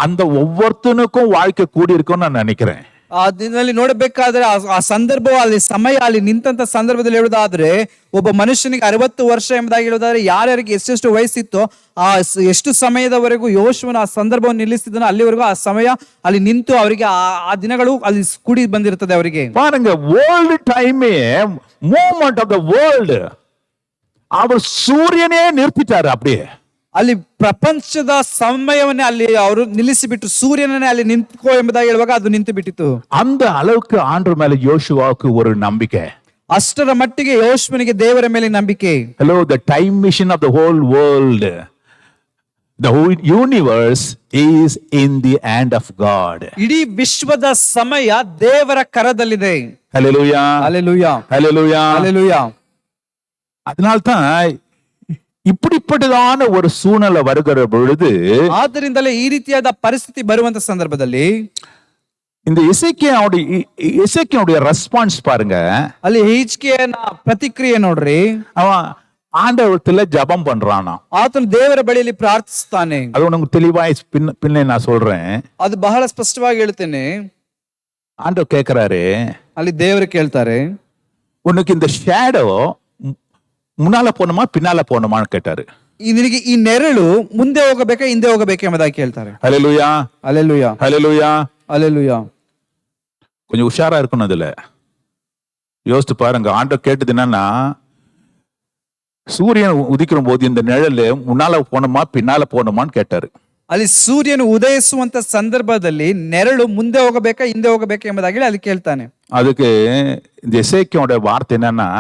அந்த ஒவ்வொருத்தனுக்கும் வாழ்க்கை கூடி இருக்கும்னு நான் நினைக்கிறேன். ಆ ದಿನದಲ್ಲಿ ನೋಡಬೇಕಾದ್ರೆ ಆ ಸಂದರ್ಭ ಅಲ್ಲಿ ಸಮಯ ಅಲ್ಲಿ ನಿಂತ ಸಂದರ್ಭದಲ್ಲಿ ಹೇಳುವುದಾದ್ರೆ ಒಬ್ಬ ಮನುಷ್ಯನಿಗೆ 60 ವರ್ಷ ಎಂಬುದಾಗಿ ಹೇಳುವುದಾದ್ರೆ ಯಾರ್ಯಾರಿಗೆ ಎಷ್ಟೆಷ್ಟು ವಯಸ್ಸಿತ್ತೋ ಆ ಎಷ್ಟು ಸಮಯದವರೆಗೂ ಯೆಹೋಶುವನ ಆ ಸಂದರ್ಭವನ್ನು ನಿಲ್ಲಿಸಿದನೋ ಅಲ್ಲಿವರೆಗೂ ಆ ಸಮಯ ಅಲ್ಲಿ ನಿಂತು ಅವರಿಗೆ ಆ ದಿನಗಳು ಅಲ್ಲಿ ಕೂಡಿ ಬಂದಿರ್ತದೆ ಅವರಿಗೆ. பாருங்க, வேர்ல்ட் டைமே மூவ்மெண்ட் ஆஃப் தி வேர்ல்ட். அவர் சூரியனே நிறுத்திட்டாரு அப்படியே. ಅಲ್ಲಿ ಪ್ರಪಂಚದ ಸಮಯವನ್ನೇ ಅಲ್ಲಿ ಅವರು ನಿಲ್ಲಿಸಿಬಿಟ್ಟು ಸೂರ್ಯನನ್ನೇ ಅಲ್ಲಿ ನಿಂತ್ಕೋ ಎಂಬುದಾಗಿ ಹೇಳುವಾಗ ಅದು ನಿಂತು ಬಿಟ್ಟಿತು. அந்த அளவுக்கு ஆண்டவர் மேல யோசுவாவுக்கு ஒரு நம்பிக்கை. ಅಷ್ಟರ ಮಟ್ಟಿಗೆ ಯೆಹೋಶುವನಿಗೆ ದೇವರ ಮೇಲೆ ನಂಬಿಕೆ. Hello, the time machine of the whole world, the whole universe is in the hand of God. ಇಡೀ ವಿಶ್ವದ ಸಮಯ ದೇವರ ಕರದಲ್ಲಿದೆ. Hallelujah, hallelujah, hallelujah, hallelujah. அதனால்தான் இப்படிப்பட்டதான ஒரு சூழ்நிலை வருகிற பொழுது, ಆದ್ದರಿಂದಲೇ ಈ ರೀತಿಯಾದ ಪರಿಸ್ಥಿತಿ ಬರುವಂತ ಸಂದರ್ಭದಲ್ಲಿ இந்த எசேக்கியாவுடைய ரெஸ்பான்ஸ் பாருங்க. ಅಲ್ಲಿ ಹಿಜ್ಕೀಯನ ಪ್ರತಿಕ್ರಿಯೆ ನೋಡ್ರಿ. அவன் ஆண்டவரத்துல ஜெபம் பண்றானா. ಆತನು ದೇವರ ಬಳಿಯಲ್ಲಿ ಪ್ರಾರ್ಥಿಸ್ತಾನೆ. அது உனக்கு தெளிவாய் பின்ன நான் சொல்றேன். ಅದು ಬಹಳ ಸ್ಪಷ್ಟವಾಗಿ ಹೇಳ್ತೇನೆ. ஆண்டவர் கேக்குறாரு, ಅಲ್ಲಿ ದೇವರು ಕೇಳ್ತಾರೆ, உனக்கு இந்த ஷேடோ முன்னால போணுமா பின்னால போணுமான்னு கேட்டாரு. ನಿನಗೆ ಈ ನೆರಳು ಮುಂದೆ ಹೋಗಬೇಕಾ ಹಿಂದೆ ಹೋಗಬೇಕಾ ಎಂಬುದಾಗಿ ಕೇಳ್ತಾರೆ. ஹல்லேலூயா, ஹல்லேலூயா, ஹல்லேலூயா, ஹல்லேலூயா. கொஞ்சம் உஷாரா இருக்கணும். அதுல யோசித்து பாருங்க. ஆண்டவர் கேட்டது என்னன்னா, சூரியன் உதிக்கிற போது இந்த நிழல் முன்னால போணுமா பின்னால போணுமான்னு கேட்டாரு. ಅಲ್ಲಿ ಸೂರ್ಯನು ಉದಯಿಸುವಂತ ಸಂದರ್ಭದಲ್ಲಿ ನೆರಳು ಮುಂದೆ ಹೋಗಬೇಕಾ ಹಿಂದೆ ಹೋಗಬೇಕಾ ಎಂಬುದಾಗಿ ಅಲ್ಲಿ ಕೇಳ್ತಾನೆ. அதுக்கு இந்த எசேக்கியாவோட வார்த்தை என்னன்னா,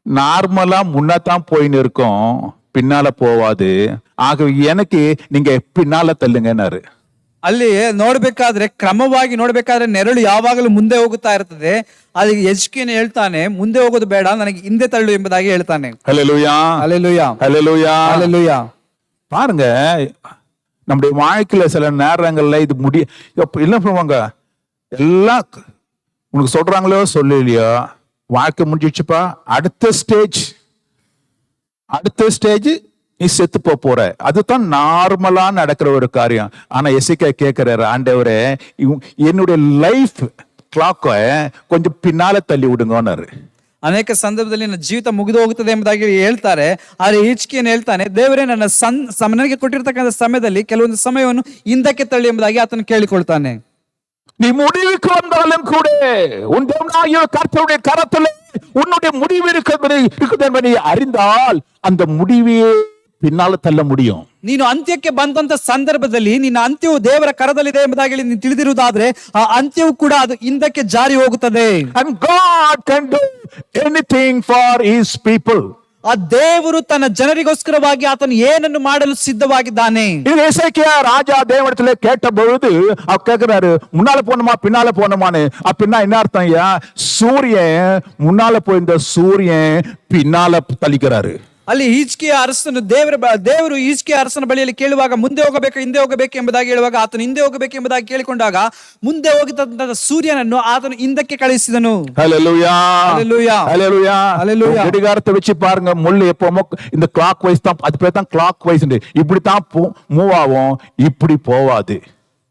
நார்மலா முன்னதான் போயின்னு இருக்கும், பின்னால போவாது, ஆக எனக்கு நீங்க பின்னால தள்ளுங்கன்னாரு. ಅಲ್ಲಿ ನೋಡ್ಬೇಕಾದ್ರೆ ಕ್ರಮವಾಗಿ ನೋಡ್ಬೇಕಾದ್ರೆ ನೆರಳು ಯಾವಾಗಲೂ ಮುಂದೆ ಹೋಗುತ್ತಾ ಇರ್ತದೆ. ಅಲ್ಲಿ ಹಿಜ್ಕೀಯನು ಹೇಳ್ತಾನೆ, ಮುಂದೆ ಹೋಗೋದು ಬೇಡ, ನನಗೆ ಹಿಂದೆ ತಳ್ಳು ಎಂಬುದಾಗಿ ಹೇಳ್ತಾನೆ. ஹல்லேலூயா, ஹல்லேலூயா, ஹல்லேலூயா, ஹல்லேலூயா. பாருங்க, நம்முடைய வாழ்க்கையில சில நேரங்கள்ல இது என்ன பண்ணுவாங்க, எல்லாம் உனக்கு சொல்றாங்களோ சொல்லலையோ வாழ்க்கை முடிஞ்சிச்சுப்பா, அடுத்த ஸ்டேஜ் நீ செத்து போற. அதுதான் நார்மலா நடக்கிற ஒரு காரியம். ஆனா எசேக்கியா கேட்கிறாரு, ஆண்டவரே என்னுடைய லைஃப் கிளாக்க கொஞ்சம் பின்னால தள்ளி விடுங்கன்னாரு. ಅನೇಕ ಸಂದರ್ಭದಲ್ಲಿ ನನ್ನ ಜೀವಿತ ಮುಗಿದು ಹೋಗುತ್ತದೆ ಎಂಬುದಾಗಿ ಹೇಳ್ತಾರೆ. ಆದ್ರೆ ಹಿಜ್ಕೀಯನು ಹೇಳ್ತಾನೆ, ದೇವರೇ ನನ್ನ ನನಗೆ ಕೊಟ್ಟಿರ್ತಕ್ಕಂಥ ಸಮಯದಲ್ಲಿ ಕೆಲವೊಂದು ಸಮಯವನ್ನು ಹಿಂದಕ್ಕೆ ತಳ್ಳಿ ಎಂಬುದಾಗಿ ಆತನು ಕೇಳಿಕೊಳ್ತಾನೆ. நீ முடிவுக்கு வந்தாலும் கூட உன் தேவனாகிய கர்த்தருடைய கரத்தில் உன்னுடைய முடிவு இருக்குது என்பதை அறிந்தால் அந்த முடிவையே பின்னால தள்ள முடியும். ನೀನು ಅಂತ್ಯಕ್ಕೆ ಬಂದಂತ ಸಂದರ್ಭದಲ್ಲಿ ನಿನ್ನ ಅಂತ್ಯವು ದೇವರ ಕರದಲ್ಲಿದೆ ಎಂಬುದಾಗಿ ನೀನು ತಿಳಿದಿರುವುದಾದ್ರೆ ಆ ಅಂತ್ಯವು ಕೂಡ ಅದು ಹಿಂದಕ್ಕೆ ಜಾರಿ ಹೋಗುತ್ತದೆ. And God can do anything for his people. ಆ ದೇವರು ತನ್ನ ಜನರಿಗೋಸ್ಕರವಾಗಿ ಆತನು ಏನನ್ನು ಮಾಡಲು ಸಿದ್ಧವಾಗಿದ್ದಾನೆ. இது எசேக்கியா ராஜா தேவனிடத்துல கேட்ட பொழுது அவர் கேட்கிறாரு, முன்னால போனோமா பின்னால போனோமான்னு. அப்படின்னா என்ன அர்த்தம்? ஐயா, சூரியன் முன்னால போயிருந்த சூரியன் பின்னால தள்ளிக்கிறாரு. ಅಲ್ಲಿ ಹಿಜ್ಕೀಯ ಅರಸನು ದೇವರು ಹಿಜ್ಕೀಯ ಅರಸನ ಬಳಿಯಲ್ಲಿ ಕೇಳುವಾಗ ಮುಂದೆ ಹೋಗಬೇಕು ಹಿಂದೆ ಹೋಗಬೇಕು ಎಂಬುದಾಗಿ ಹೇಳುವಾಗ ಆತನು ಹಿಂದೆ ಹೋಗಬೇಕು ಎಂಬುದಾಗಿ ಕೇಳಿಕೊಂಡಾಗ ಮುಂದೆ ಹೋಗಿದ್ದಂತ ಸೂರ್ಯನನ್ನು ಆತನು ಹಿಂದಕ್ಕೆ ಕಳಿಸಿದನು. ஹல்லேலூயா, ஹல்லேலூயா, ஹல்லேலூயா, ஹல்லேலூயா. கடிகாரத்தை வச்சு பாருங்க, முள்ளு எப்பவுமே இந்த கிளாக் வைஸ் தான், அது பேர் தான் கிளாக் வைஸ். இப்படித்தான் மூவ் ஆகும், இப்படி போவாது.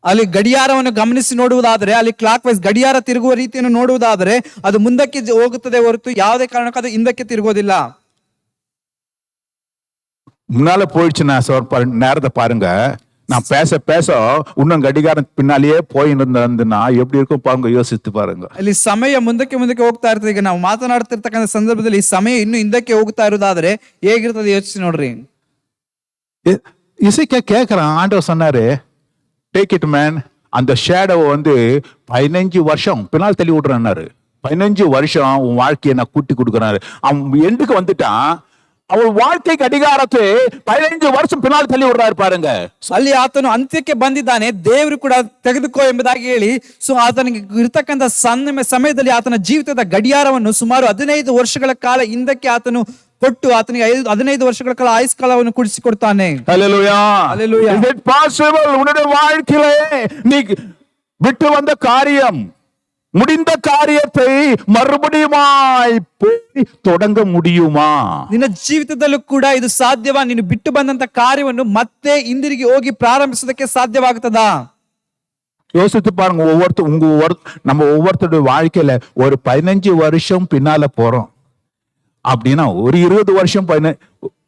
ಅಲ್ಲಿ ಗಡಿಯಾರವನ್ನು ಗಮನಿಸಿ ನೋಡುವುದಾದ್ರೆ, ಅಲ್ಲಿ ಕ್ಲಾಕ್ ವೈಸ್ ಗಡಿಯಾರ ತಿರುಗುವ ರೀತಿಯನ್ನು ನೋಡುವುದಾದ್ರೆ ಅದು ಮುಂದಕ್ಕೆ ಹೋಗುತ್ತದೆ ಹೊರತು ಯಾವುದೇ ಕಾರಣಕ್ಕೂ ಅದು ಹಿಂದಕ್ಕೆ ತಿರುಗೋದಿಲ್ಲ. முன்னால போயிடுச்சுன்னா நேரத்தை பாருங்க, நான் பேச பேச இன்னும் கடிகாரம் பின்னாலேயே போயிருந்தா எப்படி இருக்கும் பாருங்க, யோசித்து பாருங்க. ಅಲ್ಲಿ ಸಮಯ ಮುಂದಕ್ಕೆ ಮುಂದಕ್ಕೆ ಹೋಗ್ತಾ ಇರ್ತದೆ. ಈಗ ನಾವು ಮಾತನಾಡ್ತಿರ್ತಕ್ಕಂಥ ಸಂದರ್ಭದಲ್ಲಿ ಈ ಸಮಯ ಇನ್ನು ಹಿಂದಕ್ಕೆ ಹೋಗ್ತಾ ಇರೋದಾದ್ರೆ ಹೇಗಿರ್ತದೆ ಯೋಚಿಸಿ ನೋಡ್ರಿ. இசைக்க கேட்கிறான், ஆண்டவர் சொன்னாரு, டேக் இட் மேன், அந்த ஷேடோவை 15 வருஷம் பின்னால் தள்ளி விடுறாரு. 15 வருஷம் உன் வாழ்க்கையை நான் கூட்டி கொடுக்குறாரு. அவன் எண்டுக்கு வந்துட்டான், ಅವಳ வாழ்க்கை கடிகாரத்தை 15 வருஷம் பின்னால் தள்ளி விடுறாரு பாருங்க. ಅಲ್ಲಿ ಆತನು ಅಂತ್ಯಕ್ಕೆ ಬಂದಿದ್ದಾನೆ, ದೇವರು ಕೂಡ ತೆಗೆದುಕೋ ಎಂಬುದಾಗಿ ಹೇಳಿ ಆತನಿಗೆ ಇರ್ತಕ್ಕಂಥ ಸಮಯದಲ್ಲಿ ಆತನ ಜೀವಿತದ ಗಡಿಯಾರವನ್ನು ಸುಮಾರು 15 ವರ್ಷಗಳ ಕಾಲ ಹಿಂದಕ್ಕೆ ಆತನು ಕೊಟ್ಟು ಆತನಿಗೆ 15 ವರ್ಷಗಳ ಕಾಲ ಆಯುಷ್ಕಾಲವನ್ನು ಕುಡಿಸಿಕೊಡ್ತಾನೆ. ஹல்லேலூயா, ஹல்லேலூயா. Is it possible உன்னுடைய வாழ்க்கையிலே நீ விட்டு வந்த காரியம், முடிந்த காரியத்தை மறுபடியுமாய் போய் தொடங்க முடியுமா? ನಿನ್ನ ಜೀವಿತದಲ್ಲೂ ಕೂಡ ಇದು ಸಾಧ್ಯವಾ? ನೀನು ಬಿಟ್ಟು ಬಂದಂತ ಕಾರ್ಯವನ್ನು ಮತ್ತೆ ಹಿಂದಿರುಗಿ ಹೋಗಿ ಪ್ರಾರಂಭಿಸೋದಕ್ಕೆ ಸಾಧ್ಯವಾಗುತ್ತದಾ? யோசித்து பாருங்க. நம்ம ஒவ்வொருத்தருடைய வாழ்க்கையில ஒரு 15 வருஷம் பின்னால போறோம் அப்படின்னா, ஒரு 20 வருஷம்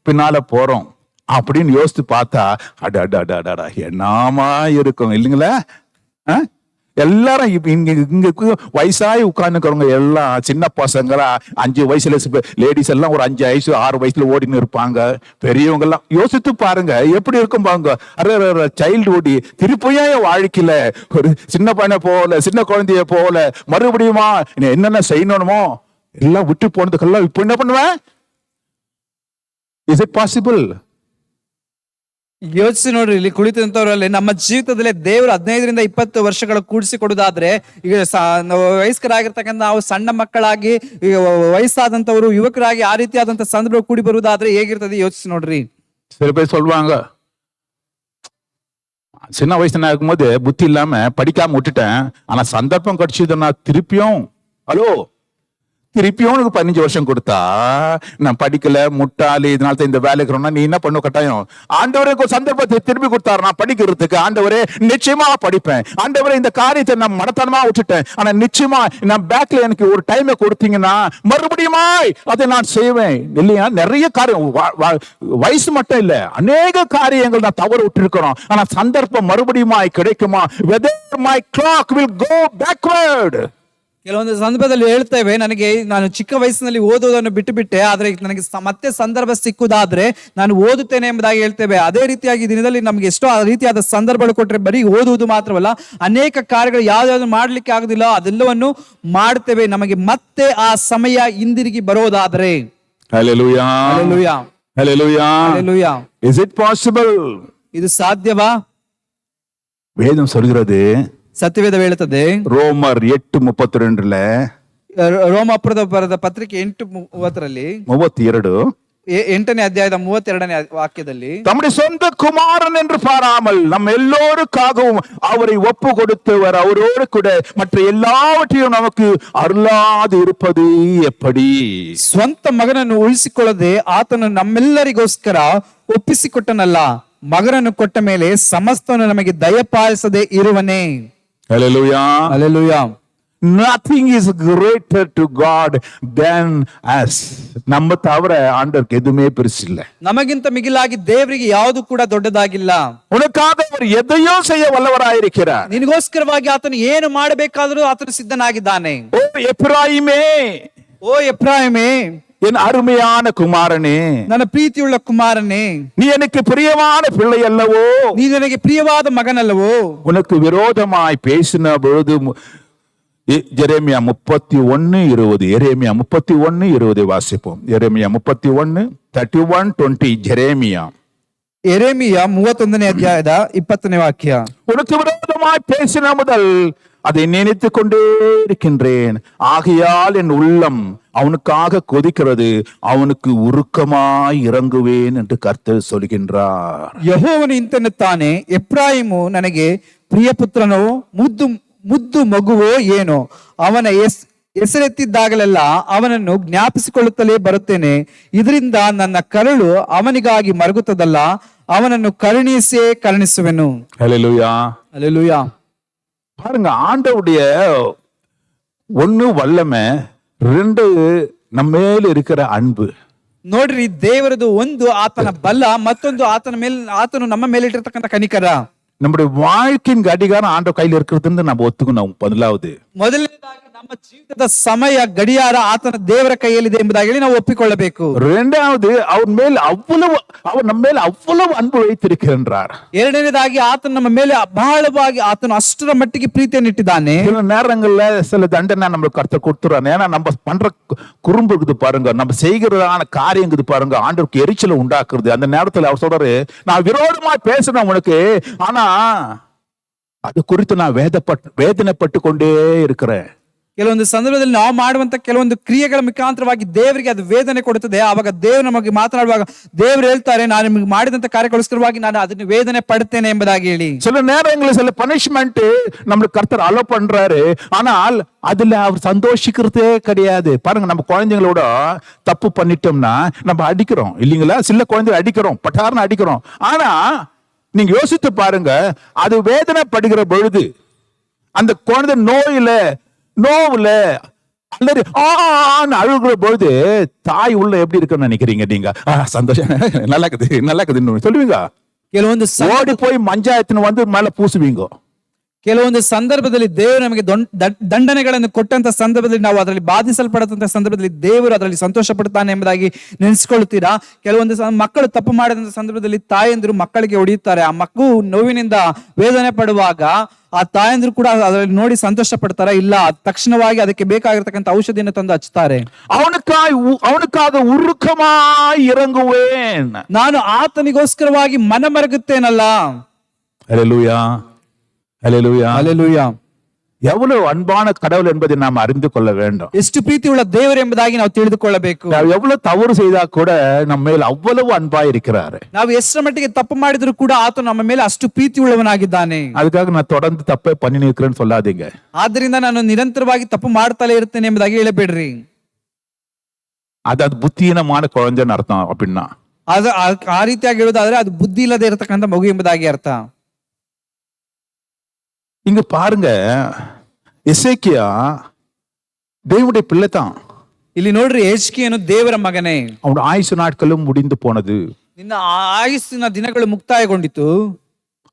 பின்னால போறோம் அப்படின்னு யோசித்து பார்த்தா அடடா என்னமா இருக்கும் இல்லைங்களா? எல்லாரும் இங்க வயசாகி உட்கார்ந்துக்கிறவங்க எல்லாம் சின்ன பசங்களா, 5 வயசுல லேடிஸ் எல்லாம் ஒரு 5 வயசு 6 வயசுல ஓடின்னு இருப்பாங்க. பெரியவங்க எல்லாம் யோசித்து பாருங்க எப்படி இருக்கும் பாருங்க. சைல்டுஹுட் திருப்பியும் வாழ்க்கையில ஒரு சின்ன பையனை போல, சின்ன குழந்தைய போல மறுபடியுமா என்னென்ன செய்யணுமோ எல்லாம் விட்டு போனதுக்கெல்லாம் இப்ப என்ன பண்ணுவேன்? Is it possible? ಯೋಚಿಸಿ ನೋಡ್ರಿ, ಇಲ್ಲಿ ಕುಳಿತಂತವರಲ್ಲಿ ನಮ್ಮ ಜೀವಿತದಲ್ಲಿ ದೇವರು 15ರಿಂದ 20 ವರ್ಷಗಳ ಕೂಡಿಸಿಕೊಡುವುದಾದ್ರೆ, ಈಗ ವಯಸ್ಕರಾಗಿರ್ತಕ್ಕಂಥ ನಾವು ಸಣ್ಣ ಮಕ್ಕಳಾಗಿ, ಈಗ ವಯಸ್ಸಾದಂತವರು ಯುವಕರಾಗಿ ಆ ರೀತಿಯಾದಂತ ಸಂದರ್ಭ ಕೂಡಿ ಬರುವುದಾದ್ರೆ ಹೇಗಿರ್ತದೆ ಯೋಚಿಸಿ ನೋಡ್ರಿ. சில பேர் சொல்லுவாங்க, சின்ன வயசுல இருக்கும்போது புத்தி இல்லாம படிக்காம விட்டுட்டேன், ஆனா சந்தர்ப்பம் கிடைச்சதுன்னா திருப்பியும் உனக்கு 15 வருஷம் கொடுத்தா நான் படிக்கல, முட்டாளி, இதனால இந்த வேலைக்கு நீ என்ன பண்ண கட்டாயம்? ஆண்டவருக்கு ஒரு சந்தர்ப்பத்தை திருப்பி கொடுத்தாரு நான் படிக்கிறதுக்கு. ஆண்டவரே நிச்சயமா படிப்பேன், ஆண்டவரே இந்த காரியத்தை நான் மனத்தனமா விட்டுட்டேன், ஆனா நிச்சயமா நான் பேக்ல எனக்கு ஒரு டைம் கொடுத்தீங்கன்னா மறுபடியுமா அதை நான் செய்வேன் இல்லையா? நிறைய காரியம், வயசு மட்டும் இல்ல, அநேக காரியங்கள் நான் தவறு விட்டு இருக்கிறோம். ஆனா சந்தர்ப்பம் மறுபடியுமா கிடைக்குமா? whether my clock will go backward. ಕೆಲವೊಂದು ಸಂದರ್ಭದಲ್ಲಿ ಹೇಳ್ತೇವೆ, ನಾನು ಚಿಕ್ಕ ವಯಸ್ಸಿನಲ್ಲಿ ಓದುವುದನ್ನು ಬಿಟ್ಟುಬಿಟ್ಟೆ, ಆದ್ರೆ ನನಗೆ ಮತ್ತೆ ಸಂದರ್ಭ ಸಿಕ್ಕುದಾದ್ರೆ ನಾನು ಓದುತ್ತೇನೆ ಎಂಬುದಾಗಿ ಹೇಳ್ತೇವೆ. ಅದೇ ರೀತಿಯಾಗಿ ದಿನದಲ್ಲಿ ನಮ್ಗೆ ಎಷ್ಟೋ ರೀತಿಯಾದ ಸಂದರ್ಭಗಳು ಕೊಟ್ಟರೆ ಬರೀ ಓದುವುದು ಮಾತ್ರವಲ್ಲ, ಅನೇಕ ಕಾರ್ಯಗಳು ಯಾವ್ದಾದ್ರು ಮಾಡ್ಲಿಕ್ಕೆ ಆಗುದಿಲ್ಲ ಅದೆಲ್ಲವನ್ನು ಮಾಡ್ತೇವೆ, ನಮಗೆ ಮತ್ತೆ ಆ ಸಮಯ ಹಿಂದಿರುಗಿ ಬರೋದಾದ್ರೆ. Hallelujah, Hallelujah, Hallelujah, Hallelujah. Is it possible? ಇದು ಸಾಧ್ಯವಾ? வேதம் சொல்கிறது, ಸತ್ಯವೇದ ಹೇಳುತ್ತದೆ, ரோமர் 8:32 ರೋಮಾಪುರದ ಬರೆದ ಪತ್ರಿಕೆ 8:30 32 8ನೇ ಅಧ್ಯಾಯದ 32ನೇ ವಾಕ್ಯದಲ್ಲಿ, தம்முடைய சொந்த குமாரன் என்று பாராமல் நம்ம எல்லோருக்காகவும் அவரை ஒப்பு கொடுத்தவர் அவரோடு கூட மற்ற எல்லாவற்றையும் நமக்கு அருளாது இருப்பது எப்படி? ಸ್ವಂತ ಮಗನನ್ನು ಉಳಿಸಿಕೊಳ್ಳದೆ ಆತನು ನಮ್ಮೆಲ್ಲರಿಗೋಸ್ಕರ ಒಪ್ಪಿಸಿಕೊಟ್ಟನಲ್ಲ, ಮಗನನ್ನು ಕೊಟ್ಟ ಮೇಲೆ ಸಮಸ್ತವನ್ನು ನಮಗೆ ದಯಪಾಲಿಸದೆ ಇರುವನೇ. ஹல்லேலூயா. Hallelujah. Nothing is greater to God than us. நம்ம தவிர ஆண்டவருக்கு எதுவுமே பெருசு இல்ல. ನಮಗಿಂತ ಮಿಗಿಲಾಗಿ ದೇವರಿಗೆ ಯಾವುದು ಕೂಡ ದೊಡ್ಡದಾಗಿಲ್ಲ. உனக்காக அவர் எதையோ செய்ய வல்லவராயிருக்கிறார். ನಿನಗೋಸ್ಕರವಾಗಿ ಆತನು ಏನು ಮಾಡಬೇಕಾದರೂ ಆತನು ಸಿದ್ಧನಾಗಿದ್ದಾನೆ. ஓ எப்பிராயிமே, ಓ ಎಫ್ರಾಯೀಮೇ, என் அருமையான குமாரனே, ನನ್ನ ಪ್ರೀತಿಯುಳ್ಳ ಕುಮಾರನೇ, நீ எனக்கு பிரியமான பிள்ளை அல்லவோ? ನೀ ನನಗೆ ಪ್ರಿಯವಾದ ಮಗನಲ್ಲವೋ? உனக்கு விரோதமாய் பேசின பொழுது எரேமியா 31:20, எரேமியா 31:20 வாசிப்போம். எரேமியா 31:31-20 ஜெரேமியா. ಎರೆಮಿಯ 31ನೇ ಅಧ್ಯಾಯದ 20ನೇ ವಾಕ್ಯ. உனக்கு விரோதமாய் பேசின முதல் அதை நினைத்துக் கொண்டே இருக்கின்றேன், ஆகையால் என் உள்ளம் அவனுக்காக கொதிக்கிறது, அவனுக்கு உருக்கமாய் இறங்குவேன் என்று கர்த்தர் சொல்கின்றார். ಯೆಹೋವನು ಇಂತೆನ್ನುತ್ತಾನೆ, ಎಫ್ರಾಯಿಮು ನನಗೆ ಪ್ರಿಯಪುತ್ರನೋ ಮುದ್ದು ಮಗುವೋ ಏನೋ, ಅವನ ಹೆಸರೆತ್ತಿದ್ದಾಗಲೆಲ್ಲ ಅವನನ್ನು ಜ್ಞಾಪಿಸಿಕೊಳ್ಳುತ್ತಲೇ ಬರುತ್ತೇನೆ. ಇದರಿಂದ ನನ್ನ ಕರುಳು ಅವನಿಗಾಗಿ ಮರುಗುತ್ತದಲ್ಲ, ಅವನನ್ನು ಕರುಣಿಸುವೆನು. ஹல்லேலூயா. ಹಲ್ಲೆಲೂಯಾ. பாருங்க, ஆண்டவுடைய ஒண்ணு வல்லமை, 2 நம்ம மேல இருக்கிற அன்பு. ನೋಡ್ರಿ, ದೇವರದು ಒಂದು ಆತನ ಬಲ, ಮತ್ತೊಂದು ಆತನು ನಮ್ಮ ಮೇಲೆ ಇಟ್ಟಿರ್ತಕ್ಕಂಥ ಕನಿಕರ. நம்முடைய வாழ்க்கையின் கடிகாரம் ஆண்டவர் கையில் இருக்கிறதுன்னு நம்ம ஒத்துக்கணும். ಮೊದಲನೇದಾಗಿ ನಮ್ಮ ಜೀವಿತದ ಸಮಯ ಗಡಿಯಾರ ಆತನ ದೇವರ ಕೈಯಲ್ಲಿದೆ ಎಂಬುದಾಗಿ ಹೇಳಿ ನಾವು ಒಪ್ಪಿಕೊಳ್ಳಬೇಕು. இரண்டாவது, அவர் நம்ம மேல் அவ்வளவு அன்பு வைத்திருக்கின்றார். ಎರಡನೇದಾಗಿ ಆತನ ನಮ್ಮ ಮೇಲೆ ಬಹಳವಾಗಿ ಆತನು ಅಷ್ಟರ ಮಟ್ಟಿಗೆ ಪ್ರೀತಿಯನ್ನು ಇಟ್ಟಿದ್ದಾನೆ. சில நேரங்கள்ல சில தண்டனை நம்மளுக்கு கர்த்தர் கொடுத்துறாரு. ஏன்னா நம்ம பண்ற குறும்பு இருக்குது பாருங்க, நம்ம செய்கிறதான காரியம் இருக்குது பாருங்க, ஆண்டவருக்கு எரிச்சலை உண்டாக்குறது. அந்த நேரத்துல அவர் சொல்றாரு, நான் விரோதமா பேசுறேன் உனக்கு, ஆனா அது குறித்து நான் வேதனைப்பட்டு கொண்டே இருக்கிறேன். ಕೆಲವೊಂದು ಸಂದರ್ಭದಲ್ಲಿ ನಾವು ಮಾಡುವಂತ ಕೆಲವೊಂದು ಕ್ರಿಯೆಗಳ ಮುಖಾಂತರವಾಗಿ ದೇವರಿಗೆ ಅದು ವೇದನೆ ಕೊಡುತ್ತದೆ. ಆವಾಗ ದೇವರು ನಮಗೆ ಮಾತನಾಡುವಾಗ ದೇವರು ಹೇಳ್ತಾರೆ, ನಾನು ನಿಮಗೆ ಮಾಡಿದಂತ ಕಾರ್ಯಕ್ಕೋಸ್ಕರವಾಗಿ ನಾನು ಅದನ್ನು ವೇದನೆ ಪಡುತ್ತೇನೆ ಎಂಬುದಾಗಿ ಹೇಳಿ. சில நேரங்களில் சில பனிஷ்மெண்ட் நம்மளுக்கு கர்த்தர் அலோ பண்றாரு, ஆனால் அதுல அவர் சந்தோஷிக்கிறதே கிடையாது. பாருங்க, நம்ம குழந்தைங்களோட தப்பு பண்ணிட்டோம்னா நம்ம அடிக்கிறோம் இல்லைங்களா? சில குழந்தைங்க அடிக்கிறோம், பட்டார்னு அடிக்கிறோம். ஆனா நீங்க யோசித்து பாருங்க, அது வேதனைப்படுகிற பொழுது அந்த குழந்தை நோவுல அல்லது அழுகிற பொழுது தாய் உள்ள எப்படி இருக்குன்னு நினைக்கிறீங்க நீங்க? சந்தோஷம், நல்லா இருக்குதுன்னு சொல்லுவீங்க. ಕೆಲವೊಂದು ஓடி போய் மஞ்சாயத்தின் வந்து மேல பூசுவீங்க. ಕೆಲವೊಂದು ಸಂದರ್ಭದಲ್ಲಿ ದೇವರು ನಮಗೆ ದಂಡನೆಗಳನ್ನು ಕೊಟ್ಟಂತ ಸಂದರ್ಭದಲ್ಲಿ ನಾವು ಅದರಲ್ಲಿ ಬಾಧಿಸಲ್ಪಡತಂತ ಸಂದರ್ಭದಲ್ಲಿ ದೇವರು ಅದರಲ್ಲಿ ಸಂತೋಷ ಪಡ್ತಾನೆ ಎಂಬುದಾಗಿ ನೆನೆಸ್ಕೊಳ್ತೀರಾ? ಕೆಲವೊಂದು ಮಕ್ಕಳು ತಪ್ಪು ಮಾಡಿದಂತ ಸಂದರ್ಭದಲ್ಲಿ ತಾಯಂದಿರು ಮಕ್ಕಳಿಗೆ ಹೊಡೆಯುತ್ತಾರೆ. ಆ ಮಗು ನೋವಿನಿಂದ ವೇದನೆ ಪಡುವಾಗ ಆ ತಾಯಂದಿರು ಕೂಡ ಅದರಲ್ಲಿ ನೋಡಿ ಸಂತೋಷ ಪಡ್ತಾರ? ಇಲ್ಲ, ತಕ್ಷಣವಾಗಿ ಅದಕ್ಕೆ ಬೇಕಾಗಿರ್ತಕ್ಕಂಥ ಔಷಧಿಯನ್ನು ತಂದು ಹಚ್ತಾರೆ. ಅವನಕ್ಕಾಗ ಉರುಕಮಾಯಿ ಇರಂಗುವೇನ್, ನಾನು ಆತನಿಗೋಸ್ಕರವಾಗಿ ಮನಮರಗುತ್ತೇನಲ್ಲ. ஹல்லேலூயா, ஹல்லேலூயா, ಹಲ್ಲೆಲೂಯಾ. எவ்வளவு அன்பான கடவுள் என்பதை நாம் அறிந்து கொள்ள வேண்டும். ಎಷ್ಟು ಪ್ರೀತಿಯುಳ್ಳ ದೇವರು ಎಂಬುದಾಗಿ ನಾವು ತಿಳಿದುಕೊಳ್ಳಬೇಕು. ನಾವು எவ்வளவு தவறு செய்தா கூட நம்ம மேல் அவ்வளவு அன்பாய் இருக்கிறாரு. ನಾವು ಎಷ್ಟರ ಮಟ್ಟಿಗೆ ತಪ್ಪು ಮಾಡಿದ್ರು ಕೂಡ ಆತ ನಮ್ಮ ಮೇಲೆ ಅಷ್ಟು ಪ್ರೀತಿ ಉಳ್ಳವನಾಗಿದ್ದಾನೆ. அதுக்காக நான் தொடர்ந்து தப்பே பண்ணி நிற்கிறேன்னு சொல்லாதீங்க. ಆದ್ರಿಂದ ನಾನು ನಿರಂತರವಾಗಿ ತಪ್ಪು ಮಾಡ್ತಲೇ ಇರ್ತೇನೆ ಎಂಬುದಾಗಿ ಹೇಳಬೇಡ್ರಿ. அது புத்தியீனமான குழந்தைன்னு அர்த்தம். அப்படின்னா ಅದು ಆ ರೀತಿಯಾಗಿ ಹೇಳೋದಾದ್ರೆ ಅದು ಬುದ್ಧಿ ಇಲ್ಲದೆ ಇರತಕ್ಕಂಥ ಮಗು ಎಂಬುದಾಗಿ ಅರ್ಥ. இங்க பாருங்க, எசேக்கியா தேவனுடைய பிள்ளைதான். ಇಲ್ಲಿ ನೋಡ್ರಿ, ಹೆಜ್ಕೀಯನು ದೇವರ ಮಗನೇ. அவன் ஆயுசு நாட்களும் முடிந்து போனது. ನಿನ್ನ ಆಯುಸ್ಸಿನ ದಿನಗಳು ಮುಕ್ತಾಯಗೊಂಡಿತು.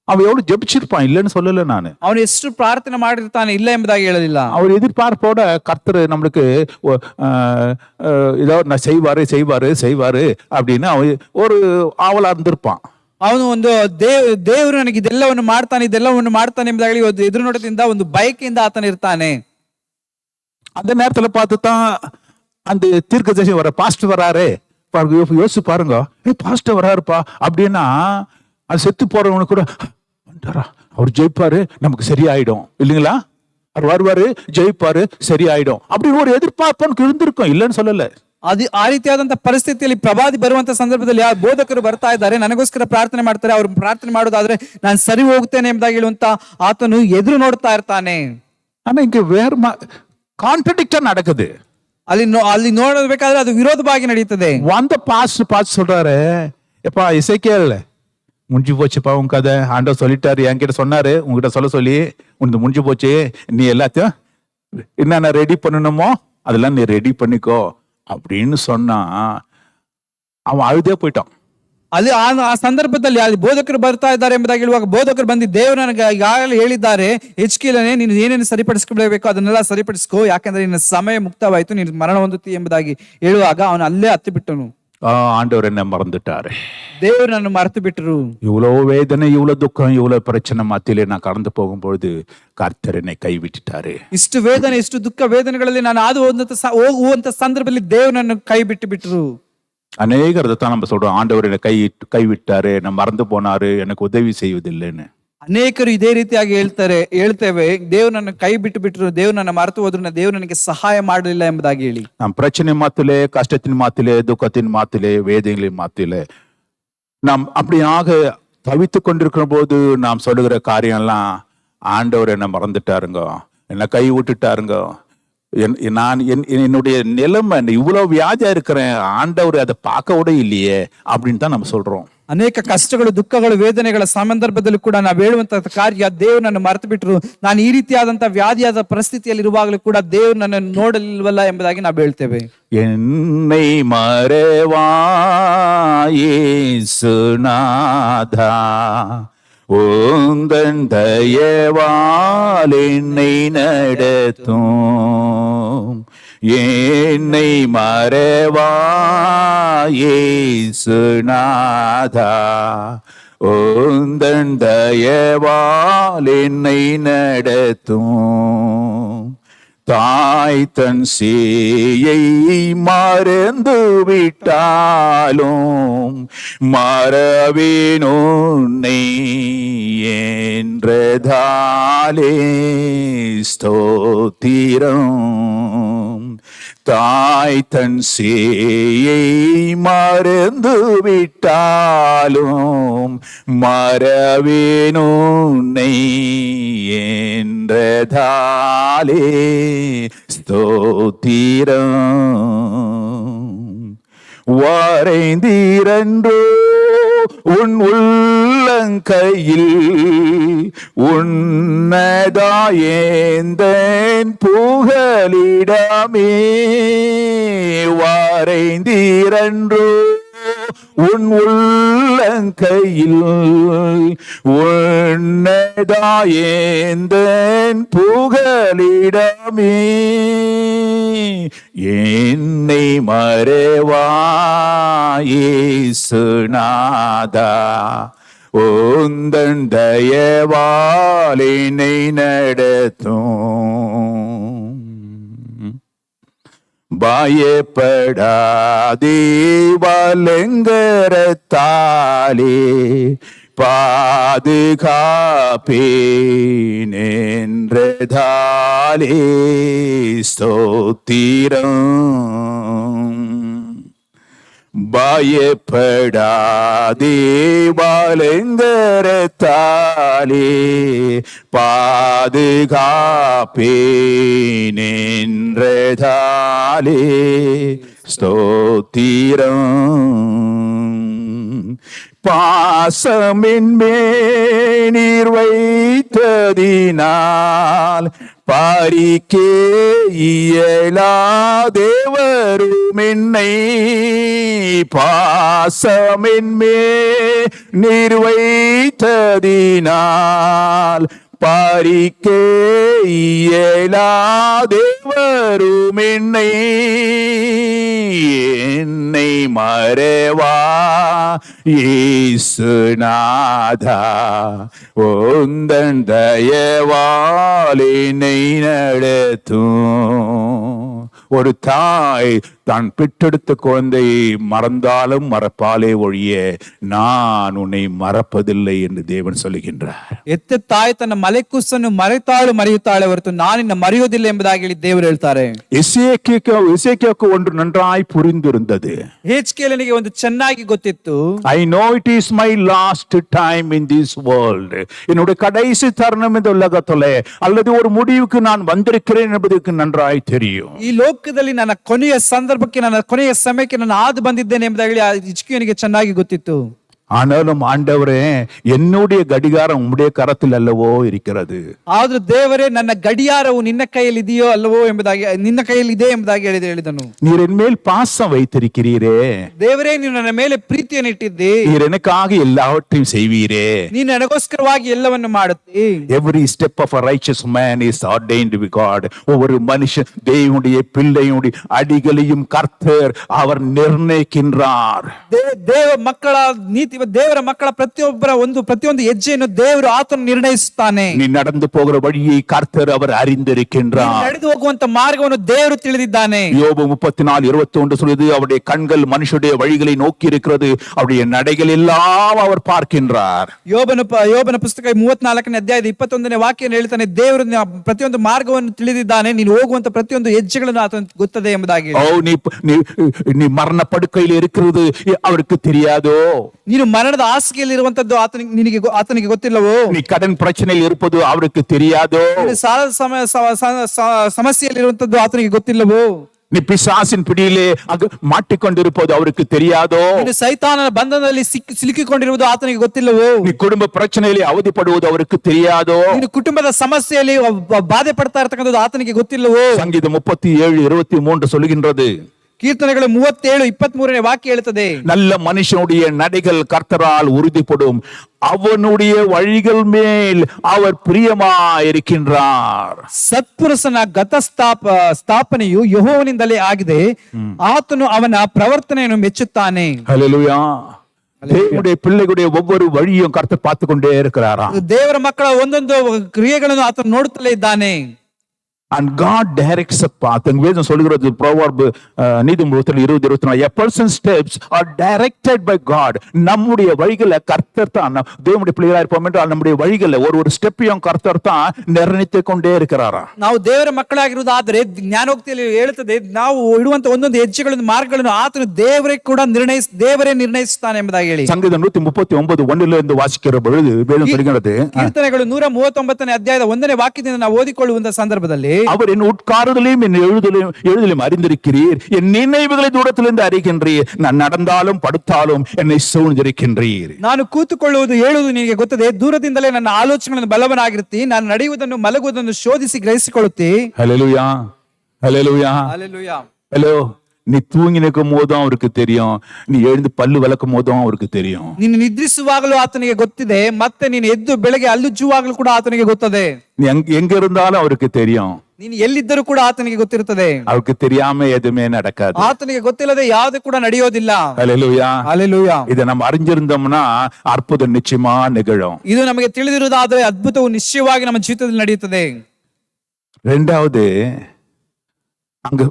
அவன் எவ்வளவு ஜெபிச்சிருப்பான், இல்லைன்னு சொல்லல நானு. ಅವನು ಎಷ್ಟು ಪ್ರಾರ್ಥನೆ ಮಾಡಿರ್ತಾನೆ, ಇಲ್ಲ ಎಂಬುದಾಗಿ ಹೇಳಲಿಲ್ಲ. அவர் எதிர்பார்ப்போட கர்த்தர் நம்மளுக்கு ஏதோ செய்வாரு அப்படின்னு அவன் ஒரு ஆவலா இருந்திருப்பான். ಅವನು ಒಂದು ದೇವರು ನನಗೆ ಇದೆಲ್ಲವನ್ನು ಮಾಡ್ತಾನೆ ಎಂಬುದಾಗಿ ಎದುರು ನೋಟದಿಂದ ಒಂದು ಬಯಕೆಯಿಂದ ಆತನ ಇರ್ತಾನೆ. அந்த நேரத்துல பார்த்துதான் அந்த தீர்க்கதரிசி பாஸ்டர் வராரு, யோசிச்சு பாருங்க, பாஸ்டர் வராருப்பா அப்படின்னா அது செத்து போறவனு கூட அவர் ஜெயிப்பாரு, நமக்கு சரியாயிடும் இல்லைங்களா? அவர் வருவாரு, ஜெயிப்பாரு, சரியாயிடும் அப்படின்னு ஒரு எதிர்பார்ப்பு இருந்திருக்கும், இல்லைன்னு சொல்லல. ಅದು ಆ ರೀತಿಯಾದಂತಹ ಪರಿಸ್ಥಿತಿಯಲ್ಲಿ ಪ್ರವಾದಿ ಬರುವಂತ ಸಂದರ್ಭದಲ್ಲಿ ಆ ಬೋಧಕರು ಬರ್ತಾ ಇದ್ದಾರೆ, ನನಗೋಸ್ಕರ ಪ್ರಾರ್ಥನೆ ಮಾಡ್ತಾರೆ, ಅವ್ರು ಪ್ರಾರ್ಥನೆ ಮಾಡೋದಾದ್ರೆ ನಾನು ಸರಿ ಹೋಗ್ತೇನೆ ಎಂಬುದಾಗಿ ಹೇಳುವಂತ ಆತನು ಎದುರು ನೋಡ್ತಾ ಇರ್ತಾನೆ. ஆனா இங்க வேற கான்ட்ரடிக்டா நடக்குது. ಅಲ್ಲಿ ನೋಡಬೇಕಾದ್ರೆ ಅದು ವಿರೋಧವಾಗಿ ನಡೀತದೆ. வந்த பாஸ்டர் பார்த்து சொல்றாரு, எப்பா இசைக்கேல் முடிஞ்சு போச்சுப்பா உன் கதை, ஆண்டவர் சொல்லிட்டாரு, என்கிட்ட சொன்னாரு உங்ககிட்ட சொல்ல சொல்லி, உனக்கு முடிஞ்சு போச்சு, நீ எல்லாத்தையும் என்னென்ன ரெடி பண்ணணுமோ அதெல்லாம் நீ ரெடி பண்ணிக்கோ அப்படின்னு சொன்னா அவன் அழுதே போயிட்டான். ಅಲ್ಲಿ ಆ ಸಂದರ್ಭದಲ್ಲಿ ಅಲ್ಲಿ ಬೋಧಕರು ಬರ್ತಾ ಇದ್ದಾರೆ ಎಂಬುದಾಗಿ ಹೇಳುವಾಗ ಬೋಧಕರು ಬಂದು ದೇವರು ನನಗೆ ಈಗಾಗಲೇ ಹೇಳಿದ್ದಾರೆ, ಹೆಚ್ಚಿಗೆ ನೀನು ಏನೇನು ಸರಿಪಡಿಸ್ಕೊಳ್ಬೇಕು ಅದನ್ನೆಲ್ಲ ಸರಿಪಡಿಸ್ಕೋ, ಯಾಕಂದ್ರೆ ನಿನ್ನ ಸಮಯ ಮುಕ್ತವಾಯಿತು, ನೀನು ಮರಣ ಹೊಂದುತ್ತಿ ಎಂಬುದಾಗಿ ಹೇಳುವಾಗ ಅವನು ಅಲ್ಲೇ ಹತ್ತಿ ಬಿಟ್ಟನು. ஆண்டவர் என்ன மறந்துட்டாரு, ದೇವರು ನನ್ನ ಮರೆತು ಬಿಟ್ಟರು. இவ்வளவு வேதனை, இவ்வளவு துக்கம், இவ்வளவு பிரச்சனை மத்தியிலே நான் கடந்து போகும்பொழுது கர்த்தர் என்னை கைவிட்டுட்டாரு. ಇಷ್ಟು ವೇದನೆ, ಇಷ್ಟು ದುಃಖ ವೇದನೆಗಳಲ್ಲಿ ನಾನು ಹೋಗುವಂತ ಸಂದರ್ಭದಲ್ಲಿ ದೇವರು ನನ್ನ ಕೈ ಬಿಟ್ಟು ಬಿಟ್ಟರು. அநேகர் தான் நம்ம சொல்றோம், ஆண்டவர் என்னை கைவிட்டாரு, என்ன மறந்து போனாரு, எனக்கு உதவி செய்வதில்லைன்னு. ಅನೇಕರು ಇದೇ ರೀತಿಯಾಗಿ ಹೇಳ್ತೇವೆ, ದೇವ್ರು ನನ್ನ ಕೈ ಬಿಟ್ಟು ಬಿಟ್ಟರು, ದೇವ್ರು ನನ್ನ ಮರೆತು ಹೋದ್ರು, ದೇವ್ರು ನನಗೆ ಸಹಾಯ ಮಾಡಲಿಲ್ಲ ಎಂಬುದಾಗಿ ಹೇಳಿ. நாம் பிரச்சனை மாத்திலே, கஷ்டத்தின் மாத்திலே, துக்கத்தின் மாத்திலே, வேதனைகளின் மாத்திலே நாம் அப்படியாக தவித்து கொண்டிருக்கிற போது நாம் சொல்லுகிற காரியம் எல்லாம், ஆண்டவர் என்ன மறந்துட்டாருங்க, என்ன கை விட்டுட்டாருங்க, நான் என்னுடைய நிலைமை இவ்வளவு வியாதியா இருக்கிறேன், ஆண்டவர் அதை பார்க்க கூட இல்லையே அப்படின்னு தான் நம்ம சொல்றோம். ಅನೇಕ ಕಷ್ಟಗಳು, ದುಃಖಗಳು, ವೇದನೆಗಳ ಸಂದರ್ಭದಲ್ಲಿ ಕೂಡ ನಾವು ಹೇಳುವಂತಹ ಕಾರ್ಯ, ದೇವ್ರು ನನ್ನ ಮರೆತು ಬಿಟ್ಟರು, ನಾನು ಈ ರೀತಿಯಾದಂತಹ ವ್ಯಾಧಿಯಾದ ಪರಿಸ್ಥಿತಿಯಲ್ಲಿ ಇರುವಾಗಲೂ ಕೂಡ ದೇವ್ರು ನನ್ನ ನೋಡಲಿಲ್ವಲ್ಲ ಎಂಬುದಾಗಿ ನಾವು ಹೇಳ್ತೇವೆ. என்னை மறவா இயேசுநாதா, உந்தன் தயவால் என்னை நடத்தும், என்னை மறவா இயேசுநாதா, உந்தன் தயவால் என்னை நடத்தும், தாய் தன் சேயை மறந்து விட்டாலும் மறவேன் உன்னை என்றதாலே ஸ்தோத்திரம். தாய் தன் சேயை மறந்து விட்டாலும் மறவேன் உன்னை என்றதாலே ஸ்தோத்திரம். வரைந்தீரன்றோ உன் உள்ளங்கையில் உன்னதாயேந்தன் புகலிடமே, வரைந்தீரன்றோ உன் உள்ளங்கையில் உன்னதாயேந்தன் புகலிடமே, என்னை மறவா இயேசுநாதா, உந்தன் தயவால் என்னை நடத்தும். பயப்படாதே வலங்கரத்தாலே பாதுகாப்பேன் என்றதாலே ஸ்தோத்திரம். பயப்படாதே வலங்கரத்தாலே பாதுகாப்பேன் என்றதாலே ஸ்தோத்திரம். பாசமின் மேனீர் வைத்ததினால் பாரிக்கே இயலாதேவரும் என்னை, பாசமின் மேனீர் வைத்ததினால் பாரிக்கே இயலாதேவரும் என்னை, என்னை மறவா இயேசுநாதா, உந்தன் தயவால் என்னை நடத்தும். ஒரு தாய் தான் பெற்றெடுத்த குழந்தையை மறந்தாலும் மறப்பாலே ஒழிய நான் உன்னை மறப்பதில்லை என்று தேவன் சொல்லுகின்றார். ಎತ್ತ ತಾಯಿ ತನ್ನ ಮಲೆ ಕೂಸನ್ನು ಮರೆತಾಳು ಮರೆಯುತ್ತಾಳೆ ಹೊರತು ನಾನಿನ್ನ ಮರೆಯೋದಿಲ್ಲ ಎಂಬುದಾಗಿ ಹೇಳಿ ದೇವರು ದೇವರು ಹೇಳ್ತಾರೆ. எசேக்கியாவுக்கு ஒன்று நன்றாய் புரிந்திருந்தது. ಯೆಹೆಜ್ಕೇಲನಿಗೆ ಒಂದು ಚೆನ್ನಾಗಿ ಗೊತ್ತಿತ್ತು. I know it is my last time in this world. என்னுடைய கடைசி தருணம் இந்த உலகத்திலே அல்லது ஒரு முடிவுக்கு நான் வந்திருக்கிறேன் என்பதற்கு நன்றாய் தெரியும். ಈ ಲೋಕದಲ್ಲಿ ನನ್ನ ಕೊನೆಯ ಸಂದರ್ಭಕ್ಕೆ, ನನ್ನ ಕೊನೆಯ ಸಮಯಕ್ಕೆ ನಾನು ಹಾದು ಬಂದಿದ್ದೇನೆ ಎಂಬುದಾಗಿ ಹಿಜ್ಕೀಯನಿಗೆ ಚೆನ್ನಾಗಿ ಗೊತ್ತಿತ್ತು. ஆனாலும் ஆண்டவரே, என்னுடைய கடிகாரம் உம்முடைய கரத்தில் அல்லவோ இருக்கிறது. ಆದರೂ ದೇವರೇ, ನನ್ನ ಗಡಿಯಾರವು ನಿನ್ನ ಕೈಯಲ್ಲಿ ಇದೆಯೋ ಅಲ್ಲವೋ ಎಂಬುದಾಗಿ, ನಿನ್ನ ಕೈಯಲ್ಲಿ ಇದೆ ಎಂಬುದಾಗಿ ಹೇಳಿದನು. நீர் என் மேல் பாசம் வைத்திருக்கிறீரே. ದೇವರೇ, ನೀವು ನನ್ನ ಮೇಲೆ ಪ್ರೀತಿಯನ್ನು ಇಟ್ಟಿದ್ದಿ. நீர் எனக்காக எல்லாவற்றையும் செய்வீரே. ನೀನು ನನಗೋಸ್ಕರವಾಗಿ ಎಲ್ಲವನ್ನು ಮಾಡುತ್ತಿ. Every step of a righteous man is ordained by God. ஒவ்வொரு மனுஷன் தேவனுடைய பிள்ளையுடைய அடிகளையும் கர்த்தர் அவர் நிர்ணயிக்கின்றார். ದೇವ ಮಕ್ಕಳ ನೀತಿ, ದೇವರ ಮಕ್ಕಳ ಪ್ರತಿಯೊಂದು ಹೆಜ್ಜೆಯನ್ನು ದೇವರು ಆತನು ನಿರ್ಣಯಿಸುತ್ತಾನೆ. நீ நடந்து போகிற வழியை கர்த்தர் அவர் அறிந்திருக்கின்றார். ನಡೆದು ಹೋಗುವಂತ ಮಾರ್ಗವನ್ನು ದೇವರು ತಿಳಿದಿದ್ದಾನೆ. யோபு 34:21 சொல்லுது, அவருடைய கண்கள் மனுஷனுடைய வழிகளை நோக்கி இருக்கிறது, அவருடைய நடைகள் எல்லாம் அவர் பார்க்கின்றார். ಯೋಬನ ಪುಸ್ತಕ 34ನೇ ಅಧ್ಯಾಯದ 21ನೇ ವಾಕ್ಯವನ್ನು ಹೇಳ್ತಾನೆ, ದೇವರು ಪ್ರತಿಯೊಂದು ಮಾರ್ಗವನ್ನು ತಿಳಿದಿದ್ದಾನೆ, ನೀನು ಹೋಗುವಂತ ಪ್ರತಿಯೊಂದು ಹೆಜ್ಜೆಗಳನ್ನು ಆತನು ಗೊತ್ತದೆ ಎಂಬುದಾಗಿ. நீ மரண படுக்கையில் இருக்கிறது அவருக்கு தெரியாதோ? ನೀನು ಮರಣದ ಹಾಸಿಗೆಯಲ್ಲಿರುವಂತದ್ದು ಆತನಿಗೆ ಗೊತ್ತಿಲ್ಲವೋ? நீ கடன் பிரச்சனையில் இருப்பது அவருக்கு தெரியாதோ? ಸಾಲದ ಸಮಸ್ಯೆಯಲ್ಲಿರುವಂತದ್ದು ಆತನಿಗೆ ಗೊತ್ತಿಲ್ಲವೋ? நீ பிசாசின் பிடியிலே மாட்டிக்கொண்டிருப்பது அவருக்கு தெரியாதோ? ನೀನು ಸೈತಾನನ ಬಂಧನದಲ್ಲಿ ಸಿಲುಕಿಕೊಂಡಿರುವುದು ಆತನಿಗೆ ಗೊತ್ತಿಲ್ಲವೋ? நீ குடும்ப பிரச்சனையிலே அவதிப்படுவது அவருக்கு தெரியாதோ? ನೀನು ಕುಟುಂಬದ ಸಮಸ್ಯೆಯಲ್ಲಿ ಬಾಧೆ ಪಡ್ತಾ ಇರತಕ್ಕಂಥದ್ದು ಆತನಿಗೆ ಗೊತ್ತಿಲ್ಲವೋ? சங்கீதம் 37:23 சொல்லுகின்றது. ಕೀರ್ತನೆಗಳು 37:23ನೇ ವಾಕ್ಯ ಹೇಳುತ್ತದೆ, நல்ல மனுஷனுடைய நடைகள் கர்த்தரால் உறுதிப்படும், அவனுடைய வழிகள் மேல் அவர் பிரியமாயிருக்கின்றார். ಸತ್ಪುರುಷನ ಸ್ಥಾಪನೆಯು ಯೆಹೋವನಿಂದಲೇ ಆಗಿದೆ, ಆತನು ಅವನ ಪ್ರವರ್ತನೆಯನ್ನು ಮೆಚ್ಚುತ್ತಾನೆ. ஹல்லேலூயா. தேவனுடைய பிள்ளைகளுடைய ஒவ்வொரு வழியும் கர்த்தர் பார்த்து கொண்டே இருக்கிறாராம். ದೇವರ ಮಕ್ಕಳ ಒಂದೊಂದು ಕ್ರಿಯೆಗಳನ್ನು ಆತನು ನೋಡುತ್ತಲೇ ಇದ್ದಾನೆ. And God directs a path. And வேதம் சொல்கிறது, proverb நீதிமொழிகள் 20:24, a person's steps are directed by God. நம்முடைய வழிகளை கர்த்தர் தான், தேவனுடைய பிள்ளைகளா இருப்போம் என்றால் நம்முடைய வழிகளை ஒரு ஸ்டெப்பையும் கர்த்தர் தான் நிர்ணயித்து கொண்டே இருக்கிறாரா. ನಾವು ದೇವರ ಮಕ್ಕಳಾಗಿರುವುದಾದರೆ ಜ್ಞಾನೋಕ್ತಿಯಲ್ಲಿ ಹೇಳುತ್ತದೆ, ನಾವು ಇಡುವಂತ ಒಂದೊಂದು ಹೆಜ್ಜೆಗಳನ್ನು ಮಾರ್ಗಗಳನ್ನು ಆತನು ದೇವರೇ ಕೂಡ ನಿರ್ಣಯಿಸುತ್ತಾನೆ ಎಂಬುದಾಗಿ ಹೇಳಿ. ಸಂಗೀತ 139:1 ವಾಸಿக்கிற பொழுது வேதம் சொல்கிறது, ಕೀರ್ತನೆಗಳು 139ನೇ ಅಧ್ಯಾಯದ 1ನೇ ವಾಕ್ಯದಿಂದ ನಾವು ಓದಿಕೊಳ್ಳುವಂತ ಸಂದರ್ಭದಲ್ಲಿ, அவர் என் உட்காருதலையும் என் எழுதலையும் அறிந்திருக்கிறீர், என் நினைவுகளை தூரத்திலிருந்து அறிகின்றீர், நான் நடந்தாலும் படுத்தாலும் என்னை சூழ்ந்திருக்கின்றீர். ನಾನು ಕೂತುಕೊಳ್ಳುವುದು ಹೇಳುವುದು ನಿನಗೆ ಗೊತ್ತದೆ, ದೂರದಿಂದಲೇ ನನ್ನ ಆಲೋಚನೆಗಳನ್ನು ಬಲ್ಲವನಾಗಿರುತ್ತಿ, ನಾನು ನಡೆಯುವುದನ್ನು ಮಲಗುವುದನ್ನು ಶೋಧಿಸಿ ಗ್ರಹಿಸಿಕೊಳ್ಳುತ್ತಿ. ஹல்லேலூயா, ஹல்லேலூயா, ஹல்லேலூயா. ஹலோ. நீ தூங்கி நிற்கும் போதும் அவருக்கு தெரியும், நீ எழுந்து பல்லு விளக்கும் போதும் அவருக்கு தெரியும். ನೀನು ನಿದ್ರಿಸುವಾಗಲೂ ಆತನಿಗೆ ಗೊತ್ತಿದೆ, ಮತ್ತೆ ನೀನು ಎದ್ದು ಬೆಳಗ್ಗೆ ಹಲ್ಲುಜ್ಜುವಾಗಲೂ ಕೂಡ ಆತನಿಗೆ ಗೊತ್ತದೆ. நீ எங்க இருந்தாலும் அவருக்கு தெரியும். ನೀನು ಎಲ್ಲಿದ್ದರೂ ಕೂಡ ಆತನಿಗೆ ಗೊತ್ತಿರುತ್ತದೆ. அவருக்கு தெரியாம எதுவுமே நடக்காது. ಆತನಿಗೆ ಗೊತ್ತಿಲ್ಲದೆ ಯಾವುದೇ ಕೂಡ ನಡೆಯೋದಿಲ್ಲ. ஹல்லேலூயா, ஹல்லேலೂಯಾ. இதை நம்ம அறிஞ்சிருந்தோம்னா அற்புதம் நிச்சயமா நிகழும். ಇದು ನಮಗೆ ತಿಳಿದಿರುವುದಾದರೆ ಅದ್ಭುತವು ನಿಶ್ಚಯವಾಗಿ ನಮ್ಮ ಜೀವಿತದಲ್ಲಿ ನಡೆಯುತ್ತದೆ. ரெண்டாவது, அங்க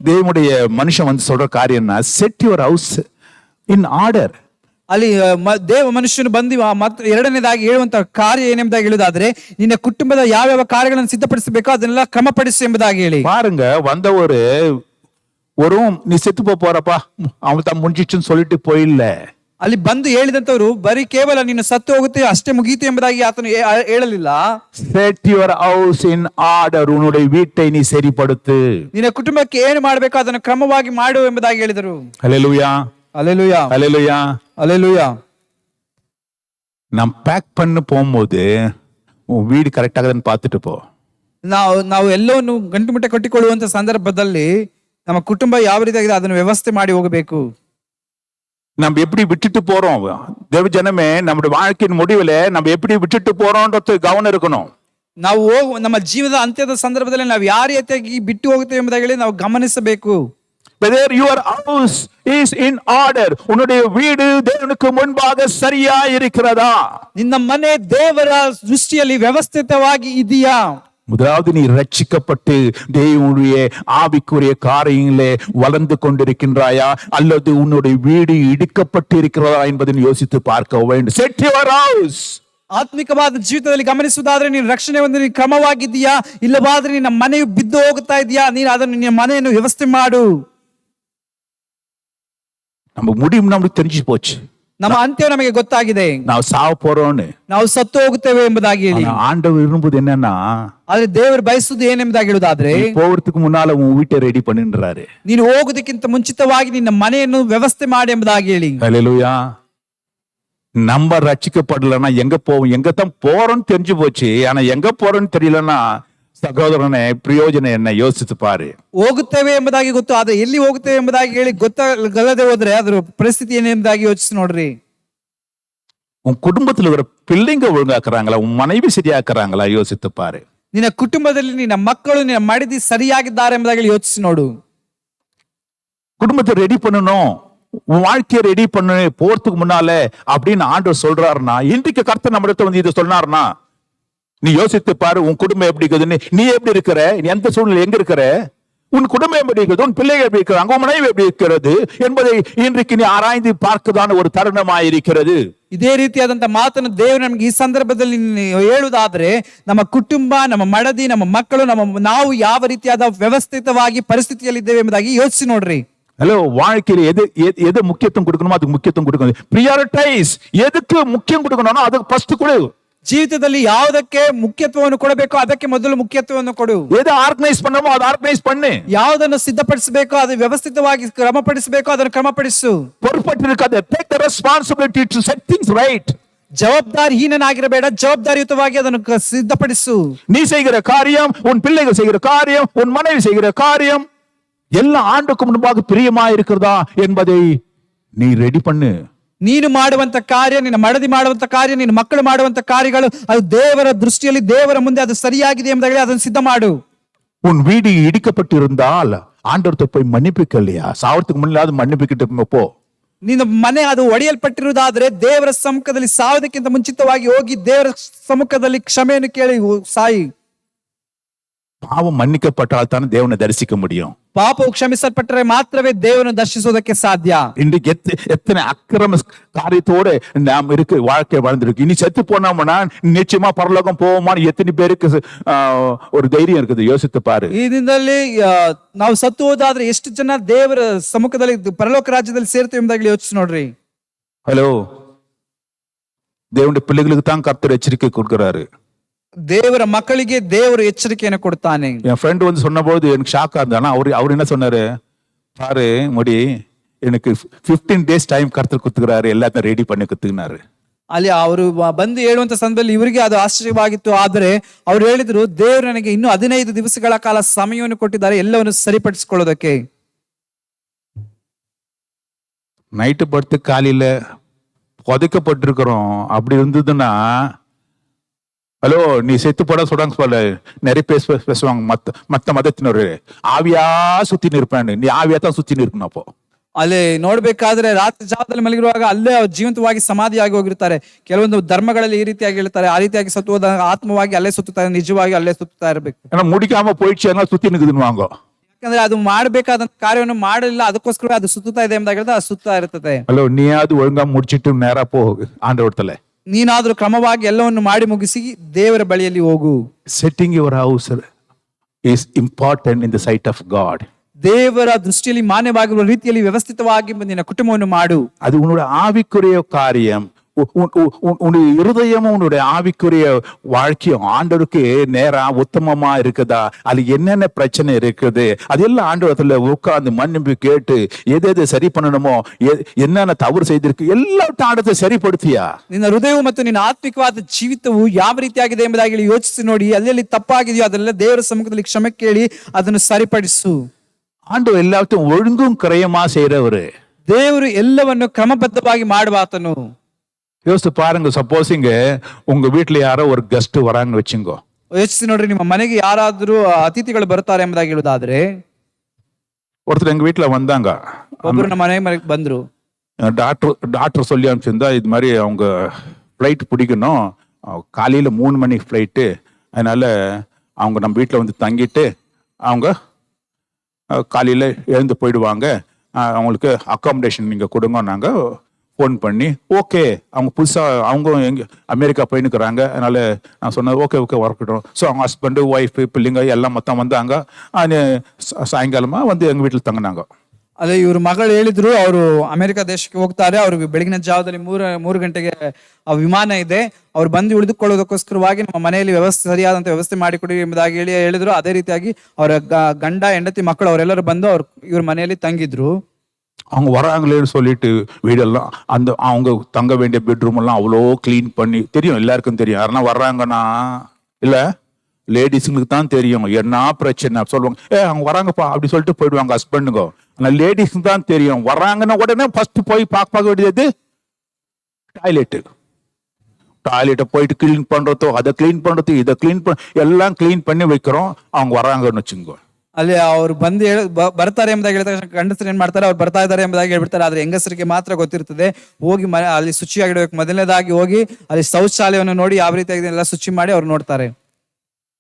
தேவனுடைய மனுஷன் வந்து சொல்ற காரியம், set your house in order. ಅಲ್ಲಿ ದೇವ ಮನುಷ್ಯನು ಬಂದು ಮತ್ತು ಎರಡನೇದಾಗಿ ಹೇಳುವಂತ ಕಾರ್ಯ ಏನೆಂಬುದಾಗಿ ಹೇಳುವುದಾದ್ರೆ, ನಿನ್ನ ಕುಟುಂಬದ ಯಾವ್ಯಾವ ಕಾರ್ಯಗಳನ್ನು ಸಿದ್ಧಪಡಿಸಬೇಕೋ ಅದನ್ನೆಲ್ಲ ಕ್ರಮಪಡಿಸಿ ಎಂಬುದಾಗಿ ಹೇಳಿ. பாருங்க, வந்தவரு ஒரு நீ செத்து போறப்பா அவன் தான் முடிஞ்சிச்சுன்னு சொல்லிட்டு போயில்ல. ಅಲ್ಲಿ ಬಂದು ಹೇಳಿದಂತವ್ರು ಬರೀ ಕೇವಲ ನೀನು ಸತ್ತು ಹೋಗುತ್ತೆ ಅಷ್ಟೇ ಮುಗೀತು ಎಂಬುದಾಗಿ ಆತನು ಹೇಳಲಿಲ್ಲ. Set your house in order, உன்னுடைய வீட்டை நீ சரிப்படுத்து. ನಿನ್ನ ಕುಟುಂಬಕ್ಕೆ ಏನು ಮಾಡಬೇಕು ಅದನ್ನು ಕ್ರಮವಾಗಿ ಮಾಡು ಎಂಬುದಾಗಿ ಹೇಳಿದರು. ஹல்லேலூயா, ஹல்லேலூயா, ஹல்லேலூயா, ஹல்லேலூயா. நாம் பேக் பண்ண போகும்போது உன் வீடு கரெக்டாகன்னு பார்த்துட்டு போ. ನಾವು ಎಲ್ಲವನ್ನು ಗಂಟು ಮುಟ್ಟೆ ಕಟ್ಟಿಕೊಳ್ಳುವಂತ ಸಂದರ್ಭದಲ್ಲಿ ನಮ್ಮ ಕುಟುಂಬ ಯಾವ ರೀತಿಯಾಗಿದೆ ಅದನ್ನು ವ್ಯವಸ್ಥೆ ಮಾಡಿ ಹೋಗಬೇಕು. நம்ம எப்படி விட்டுட்டு போறோம், தேவ ஜனமே, நம்முடைய வாழ்க்கையின் முடிவுல நம்ம எப்படி விட்டுட்டு போறோம்ன்றது கவனம் இருக்கணும். ನಾವು ನಮ್ಮ ಜೀವನದ ಅಂತ್ಯದ ಸಂದರ್ಭದಲ್ಲಿ ನಾವು ಯಾವ ರೀತಿಯಾಗಿ ಬಿಟ್ಟು ಹೋಗುತ್ತೇವೆ ಎಂಬುದಾಗಿ ನಾವು ಗಮನಿಸಬೇಕು. Whether your house is in order, உன்னுடைய வீடு தேவனுக்கு முன்பாக சரியா இருக்கிறதா? ನಿನ್ನ ಮನೆ ದೇವರ ದೃಷ್ಟಿಯಲ್ಲಿ ವ್ಯವಸ್ಥಿತವಾಗಿ ಇದೆಯಾ? முதலாவது, நீ ரட்சிக்கப்பட்டு தேவனுடைய ஆவிக்குரிய காரியங்களே வளர்ந்து கொண்டிருக்கின்றாயா, அல்லது உன்னுடைய வீடு இடிக்கப்பட்டு இருக்கிறதா என்பதை யோசித்து பார்க்க வேண்டும். Set your house. ಆತ್ಮಿಕವಾದ ಜೀವಿತದಲ್ಲಿ ಗಮನಿಸುವುದಾದ್ರೆ ನೀನು ರಕ್ಷಣೆ ಒಂದು ನೀನು ಕ್ರಮವಾಗಿದ್ದೀಯಾ, ಇಲ್ಲವಾದ್ರೆ ನಿನ್ನ ಮನೆಯು ಬಿದ್ದು ಹೋಗುತ್ತಾ ಇದೆಯಾ, ನೀನು ಅದನ್ನು ನಿನ್ನ ಮನೆಯನ್ನು ವ್ಯವಸ್ಥೆ ಮಾಡು. நம்ம முடியும் நம்மளுக்கு தெரிஞ்சு போச்சு. ನಮ್ಮ ಅಂತ್ಯ ನಮಗೆ ಗೊತ್ತಾಗಿದೆ, ನಾವು ಸಾವು போறோம்னு. ನಾವು ಸತ್ತು ಹೋಗುತ್ತೇವೆ ಎಂಬುದಾಗಿ ಹೇಳಿ. ஆண்டவர் விரும்புது என்னன்னா, ಆದ್ರೆ ದೇವರು ಬಯಸುವುದು ಏನೆಂಬುದಾಗಿ ಹೇಳುವುದಾದ್ರೆ, போறதுக்கு முன்னால உன் வீட்டை ரெடி பண்ணின்றாரு. ನೀನು ಹೋಗುವುದಕ್ಕಿಂತ ಮುಂಚಿತವಾಗಿ ನಿನ್ನ ಮನೆಯನ್ನು ವ್ಯವಸ್ಥೆ ಮಾಡಿ ಎಂಬುದಾಗಿ ಹೇಳಿ. ஹல்லேலூயா. நம்ம ரட்சிக்கப்படலன்னா எங்க போவோம், எங்க தான் போறோம்னு தெரிஞ்சு போச்சு. ஆனா எங்க போறோம்னு தெரியலன்னா ಸಹೋದರನೇ ಪ್ರಯೋಜನ என்ன யோசித்து பாரு. ಹೋಗುತ್ತೇವೆ ಎಂಬುದಾಗಿ ಗೊತ್ತು, ಆದ್ರೆ ಎಲ್ಲಿ ಹೋಗುತ್ತೇವೆ ಎಂಬುದಾಗಿ ಹೇಳಿ ಗೊತ್ತಾಗದೆ ಹೋದ್ರೆ ಅದ್ರ ಪರಿಸ್ಥಿತಿ ಏನೆಂಬುದಾಗಿ ಯೋಚಿಸಿ ನೋಡ್ರಿ. உன் குடும்பத்துல இருக்கிற பிள்ளைங்க ஒழுங்காக்குறாங்களா, உன் மனைவி சரியாக்குறாங்களா யோசித்து பாரு. ನಿನ್ನ ಕುಟುಂಬದಲ್ಲಿ ನಿನ್ನ ಮಕ್ಕಳು ನಿನ್ನ ಮಡದಿ ಸರಿಯಾಗಿದ್ದಾರೆ ಎಂಬುದಾಗಿ ಯೋಚಿಸಿ ನೋಡು. குடும்பத்தை ரெடி பண்ணணும், உன் வாழ்க்கையை ரெடி பண்ணு போறதுக்கு முன்னால அப்படின்னு ஆண்டவர் சொல்றாருன்னா, இன்றைக்கு கர்த்தர் நம்மிடத்தை வந்து இதை சொன்னாருன்னா நீ யோசித்து பாரு. உன் குடும்பம் எப்படி இருக்குதுன்னு, நீ எப்படி இருக்கிற, நீ எந்த சூழ்நிலை எங்க இருக்கிற, உன் குடும்பம் எப்படி இருக்கிறது, உன் பிள்ளைகள் எப்படி இருக்கிறாங்க, உன் மனைவி எப்படி இருக்கிறது என்பதை இன்றைக்கு நீ ஆராய்ந்து பார்க்கதான ஒரு தருணமாயிருக்கிறது. ಇದೇ ರೀತಿಯಾದಂತ ಮಾತನ್ನು ದೇವರು ನಮ್ಗೆ ಈ ಸಂದರ್ಭದಲ್ಲಿ ಹೇಳುವುದಾದ್ರೆ, ನಮ್ಮ ಕುಟುಂಬ, ನಮ್ಮ ಮಡದಿ, ನಮ್ಮ ಮಕ್ಕಳು, ನಾವು ಯಾವ ರೀತಿಯಾದ ವ್ಯವಸ್ಥಿತವಾಗಿ ಪರಿಸ್ಥಿತಿಯಲ್ಲಿದ್ದೇವೆ ಎಂಬುದಾಗಿ ಯೋಚಿಸಿ ನೋಡ್ರಿ. ஹலோ, வாழ்க்கையில எது முக்கியத்துவம் கொடுக்கணுமோ அதுக்கு முக்கியத்துவம் கொடுக்கணும். பிரியாரிட்டைஸ், எதுக்கு முக்கியம் கொடுக்கணும்னா அதுக்கு ஃபர்ஸ்ட் கொடு. ಜೀವಿತದಲ್ಲಿ ಯಾವುದಕ್ಕೆ ಮುಖ್ಯತ್ವವನ್ನು ಕೊಡಬೇಕೋ ಅದಕ್ಕೆ ಮೊದಲು ಮುಖ್ಯತ್ವವನ್ನು ಕೊಡು. எதை ஆர்கனைஸ் பண்ணணுமோ அதை ஆர்கனைஸ் பண்ணு. ಯಾವುದನ್ನು ಸಿದ್ಧಪಡಿಸಬೇಕೋ ಅದು ವ್ಯವಸ್ಥಿತವಾಗಿ ಕ್ರಮಪಡಿಸಬೇಕೋ ಅದನ್ನು ಕ್ರಮಪಡಿಸು. பொறுப்பற்றிருக்காத, take the responsibility to set things right. ಜವಾಬ್ದಾರಿಹೀನನಾಗಿರಬೇಡ, ಜವಾಬ್ದಾರಿಯುತವಾಗಿ ಅದನ್ನು ಸಿದ್ಧಪಡಿಸು. நீ செய்கிற காரியம், உன் பிள்ளைகள் செய்கிற காரியம், உன் மனைவி செய்கிற காரியம் எல்லாம் ஆண்டுக்கு முன்பாக பிரியமா இருக்கிறதா என்பதை நீ ரெடி பண்ணு. ನೀನು ಮಾಡುವಂತ ಕಾರ್ಯ, ನಿನ್ನ ಮಡದಿ ಮಾಡುವಂತ ಕಾರ್ಯ, ನಿನ್ನ ಮಕ್ಕಳು ಮಾಡುವಂತ ಕಾರ್ಯಗಳು ಅದು ದೇವರ ದೃಷ್ಟಿಯಲ್ಲಿ, ದೇವರ ಮುಂದೆ ಅದು ಸರಿಯಾಗಿದೆ ಎಂಬುದಾಗಿ ಅದನ್ನು ಸಿದ್ಧ ಮಾಡು. உன் வீடு இடிக்கப்பட்டிருந்தால் ஆண்டவர்கிட்ட போய் மன்னிப்பு கேளியா, சாவறதுக்கு முன்னாடி மன்னிப்பு கிட்ட போ. ನಿನ್ನ ಮನೆ ಅದು ಒಡೆಯಲ್ಪಟ್ಟಿರುವುದಾದ್ರೆ ದೇವರ ಸಮ್ಮುಖದಲ್ಲಿ ಸಾವುದಕ್ಕಿಂತ ಮುಂಚಿತವಾಗಿ ಹೋಗಿ ದೇವರ ಸಮ್ಮುಖದಲ್ಲಿ ಕ್ಷಮೆಯನ್ನು ಕೇಳಿ ಸಾಯಿ. பாவம் மன்னிக்கப்பட்டால் தான் தேவனை தரிசிக்க முடியும். ಪಾಪವು ಕ್ಷಮಿಸಲ್ಪಟ್ಟರೆ ಮಾತ್ರವೇ ದೇವರನ್ನು ದರ್ಶಿಸುವುದಕ್ಕೆ ಸಾಧ್ಯ. இன்றைக்கு எத்தனை அக்கிரம காரியத்தோடு நாம் இருக்கு வாழ்க்கை வாழ்ந்துருக்கு. இனி செத்து போனோம்னா நிச்சயமா பரலோகம் போவோமான்னு எத்தனை பேருக்கு ஒரு தைரியம் இருக்குது, யோசித்து பாரு. ಈ ದಿನದಲ್ಲಿ ನಾವು ಸತ್ತು ಹೋದಾದ್ರೆ ಎಷ್ಟು ಜನ ದೇವರ ಸಮ್ಮುಖದಲ್ಲಿ ಪರಲೋಕ ರಾಜ್ಯದಲ್ಲಿ ಸೇರ್ತೇವೆ ಎಂಬುದಾಗಿ ಯೋಚಿಸಿ ನೋಡ್ರಿ. ஹலோ, தேவனுடைய பிள்ளைகளுக்கு தான் கர்த்தர் எச்சரிக்கை கொடுக்கிறாரு. ದೇವರ ಮಕ್ಕಳಿಗೆ ದೇವರು ಎಚ್ಚರಿಕೆಯನ್ನು ಕೊಡ್ತಾನೆ. என் ஃப்ரெண்ட் வந்து சொன்னபோது எனக்கு ஷாக்கா இருந்தானா, அவர் என்ன சொன்னாரு பாரு முடி, எனக்கு 15 days டைம் கர்த்தர் கொடுத்துக்கிறாரு, எல்லாத்தையும் ரெடி பண்ணி கொடுத்துக்கினாரு. ಅಲ್ಲಿ ಅವರು ಬಂದು ಹೇಳುವಂತ ಸಂದರ್ಭದಲ್ಲಿ ಇವರಿಗೆ ಅದು ಆಶ್ಚರ್ಯವಾಗಿತ್ತು. ಆದರೆ ಅವ್ರು ಹೇಳಿದ್ರು, ದೇವರು ನನಗೆ ಇನ್ನು 15 ದಿವಸಗಳ ಕಾಲ ಸಮಯವನ್ನು ಕೊಟ್ಟಿದ್ದಾರೆ ಎಲ್ಲವನ್ನು ಸರಿಪಡಿಸಿಕೊಳ್ಳೋದಕ್ಕೆ. நைட்டு படுத்து காலையில புதைக்கப்பட்டிருக்கிறோம். அப்படி இருந்ததுன்னா, ஹலோ, நீ செத்து போட சொல்றாங்க போல நிறைய பேசுவாங்க மத்த மதத்தினர், ஆவியா சுத்தி நிற்பான்னு. நீ ஆவியா தான் சுத்தி நிற்கணும். அப்போ ಅಲ್ಲಿ ನೋಡ್ಬೇಕಾದ್ರೆ ರಾತ್ರಿ ಜಾವದಲ್ಲಿ ಮಲಗಿರುವಾಗ ಅಲ್ಲೇ ಜೀವಂತವಾಗಿ ಸಮಾಧಿಯಾಗಿ ಹೋಗಿರ್ತಾರೆ. ಕೆಲವೊಂದು ಧರ್ಮಗಳಲ್ಲಿ ಈ ರೀತಿಯಾಗಿ ಹೇಳ್ತಾರೆ, ಆ ರೀತಿಯಾಗಿ ಸತ್ತು ಹೋದಾಗ ಆತ್ಮವಾಗಿ ಅಲ್ಲೇ ಸುತ್ತುತ್ತಾರೆ, ನಿಜವಾಗಿ ಅಲ್ಲೇ ಸುತ್ತಾ ಇರ್ಬೇಕು. ஏன்னா முடிக்காம போயிடுச்சு, அதனால சுத்தி நிற்குதுன்னு. ಯಾಕಂದ್ರೆ ಅದು ಮಾಡಬೇಕಾದಂತ ಕಾರ್ಯವನ್ನು ಮಾಡಲಿಲ್ಲ, ಅದಕ್ಕೋಸ್ಕರ ಅದು ಸುತ್ತುತ್ತಾ ಇದೆ ಎಂಬುದಾಗಿ ಹೇಳಿದ್ರೆ ಅದು ಸುತ್ತಾ ಇರ್ತದೆ. ஹலோ, நீயாவது ஒழுங்கா முடிச்சிட்டு நேரா போ ஆண்டவர்தல. ನೀನಾದ್ರೂ ಕ್ರಮವಾಗಿ ಎಲ್ಲವನ್ನು ಮಾಡಿ ಮುಗಿಸಿ ದೇವರ ಬಳಿಯಲ್ಲಿ ಹೋಗು. Setting your house is important in the site of god. ದೇವರ ದೃಷ್ಟಿಯಲ್ಲಿ ಮಾನ್ಯವಾಗಿರುವ ರೀತಿಯಲ್ಲಿ ವ್ಯವಸ್ಥಿತವಾಗಿ ನಿನ್ನ ಕುಟುಂಬವನ್ನು ಮಾಡು. அது உன்னோட ஆவிக்குரிய காரியம். உன்னுடைய இருதயமும் உன்னுடைய ஆவிக்குரிய வாழ்க்கையும் ஆண்டவருக்கு நேரா உத்தமமா இருக்குதா, அது என்னென்ன பிரச்சனை இருக்குது அதெல்லாம் ஆண்டவரத்துல உட்கார்ந்து மன்னிப்பு கேட்டு எது சரி பண்ணணுமோ, என்னென்ன தவறு செய்திருக்கு எல்லாத்தையும் ஆண்டவரை சரிப்படுத்தியா. ನಿನ್ನ ಹೃದಯವು ಮತ್ತು ನಿನ್ನ ಆತ್ಮಿಕವಾದ ಜೀವಿತವು ಯಾವ ರೀತಿಯಾಗಿದೆ ಎಂಬುದಾಗಿ ಯೋಚಿಸಿ ನೋಡಿ, ಅಲ್ಲಿ ತಪ್ಪಾಗಿದೆಯೋ ಅದೆಲ್ಲ ದೇವರ ಸಮ್ಮುಖದಲ್ಲಿ ಕ್ಷಮೆ ಕೇಳಿ ಅದನ್ನು ಸರಿಪಡಿಸು. ஆண்டவர் எல்லாத்தையும் ஒழுங்கும் கிரயமா செய்யறவரு. ದೇವರು ಎಲ್ಲವನ್ನು ಕ್ರಮಬದ್ಧವಾಗಿ ಮಾಡುವಾತನು. யோசிச்சு பாருங்க, சப்போஸிங்க உங்க வீட்டுல யாரோ ஒரு கெஸ்ட் வராங்கன்னு வச்சுங்கோ. ಯೋಚಿಸಿ ನೋಡ್ರಿ, ನಿಮ್ಮ ಮನೆಗೆ ಯಾರಾದ್ರೂ ಅತಿಥಿಗಳು ಬರ್ತಾರೆ ಎಂಬುದಾಗಿ ಹೇಳುದಾದ್ರೆ, ஒருத்தர் எங்க வீட்டுல வந்தாங்க. ಒಬ್ಬರು ನಮ್ಮ ಮನೆಗೆ ಬಂದ್ರು. டாக்டர் சொல்லி அனுப்பிச்சிருந்தா, இது மாதிரி அவங்க ஃப்ளைட் பிடிக்கணும், காலையில 3 மணிக்கு ஃப்ளைட்டு, அதனால அவங்க நம்ம வீட்டுல வந்து தங்கிட்டு அவங்க காலையில எழுந்து போயிடுவாங்க, அவங்களுக்கு அக்காமடேஷன் நீங்க கொடுங்க, நாங்க ஃபோன் பண்ணி ஓகே அவங்க புதுசாக அவங்க எங்கே அமெரிக்கா போயின்னுக்குறாங்க. அதனால நான் சொன்னேன் ஓகே ஓகே வரக்கட்டும். ஸோ அவங்க ஹஸ்பண்டு ஒய்ஃபு பிள்ளைங்க எல்லாம் மொத்தம் வந்தாங்க. ಸಾಯಂಕಾಲமாக வந்து எங்கள் வீட்டில் ತಂಗನಾಗ. ಅದೇ ಇವ್ರ ಮಗಳು ಹೇಳಿದ್ರು ಅವರು ಅಮೆರಿಕ ದೇಶಕ್ಕೆ ಹೋಗ್ತಾರೆ, ಅವ್ರಿಗೆ ಬೆಳಗಿನ ಜಾವದಲ್ಲಿ ಮೂರು ಗಂಟೆಗೆ ಆ ವಿಮಾನ ಇದೆ, ಅವ್ರು ಬಂದು ಉಳಿದುಕೊಳ್ಳೋದಕ್ಕೋಸ್ಕರವಾಗಿ ನಮ್ಮ ಮನೆಯಲ್ಲಿ ಸರಿಯಾದಂತ ವ್ಯವಸ್ಥೆ ಮಾಡಿಕೊಡಿ ಎಂಬುದಾಗಿ ಹೇಳಿದ್ರು. ಅದೇ ರೀತಿಯಾಗಿ ಅವರ ಗಂಡ ಹೆಂಡತಿ ಮಕ್ಕಳು ಅವರೆಲ್ಲರೂ ಬಂದು ಇವ್ರ ಮನೆಯಲ್ಲಿ ತಂಗಿದ್ರು. அவங்க வராங்களேன்னு சொல்லிட்டு வீடெல்லாம் அவங்க தங்க வேண்டிய பெட்ரூம் எல்லாம் அவ்வளோ கிளீன் பண்ணி, தெரியும் எல்லாருக்கும் தெரியும், யாருன்னா வர்றாங்கன்னா இல்ல லேடிஸுங்களுக்கு தான் தெரியும் என்ன பிரச்சனை சொல்லுவாங்க. அவங்க வராங்கப்பா அப்படி சொல்லிட்டு போயிடுவாங்க ஹஸ்பண்டுங்க. ஆனா லேடிஸுக்கு தான் தெரியும் வர்றாங்கன்னா உடனே ஃபர்ஸ்ட் போய் பார்க்க வேண்டியது டாய்லெட்டை போயிட்டு கிளீன் பண்றதோ, அதை கிளீன் பண்றது, இதை கிளீன் எல்லாம் கிளீன் பண்ணி வைக்கிறோம். அவங்க வராங்கன்னு வச்சுக்கோ. ಅಲ್ಲಿ ಅವ್ರು ಬಂದು ಬರ್ತಾರೆ ಎಂಬುದಾಗಿ ಹೇಳಿದ ತಕ್ಷಣ ಗಂಡಸರು ಏನ್ ಮಾಡ್ತಾರೆ, ಅವ್ರು ಬರ್ತಾ ಇದ್ದಾರೆ ಎಂಬುದಾಗಿ ಹೇಳ್ಬಿಡ್ತಾರೆ. ಆದ್ರೆ ಹೆಂಗಸರಿಗೆ ಮಾತ್ರ ಗೊತ್ತಿರ್ತದೆ ಹೋಗಿ ಅಲ್ಲಿ ಶುಚಿಯಾಗಿಡ್ಬೇಕು. ಮೊದಲನೇದಾಗಿ ಹೋಗಿ ಅಲ್ಲಿ ಶೌಚಾಲಯವನ್ನು ನೋಡಿ ಯಾವ ರೀತಿಯಾಗಿ ಎಲ್ಲ ಶುಚಿ ಮಾಡಿ ಅವ್ರು ನೋಡ್ತಾರೆ.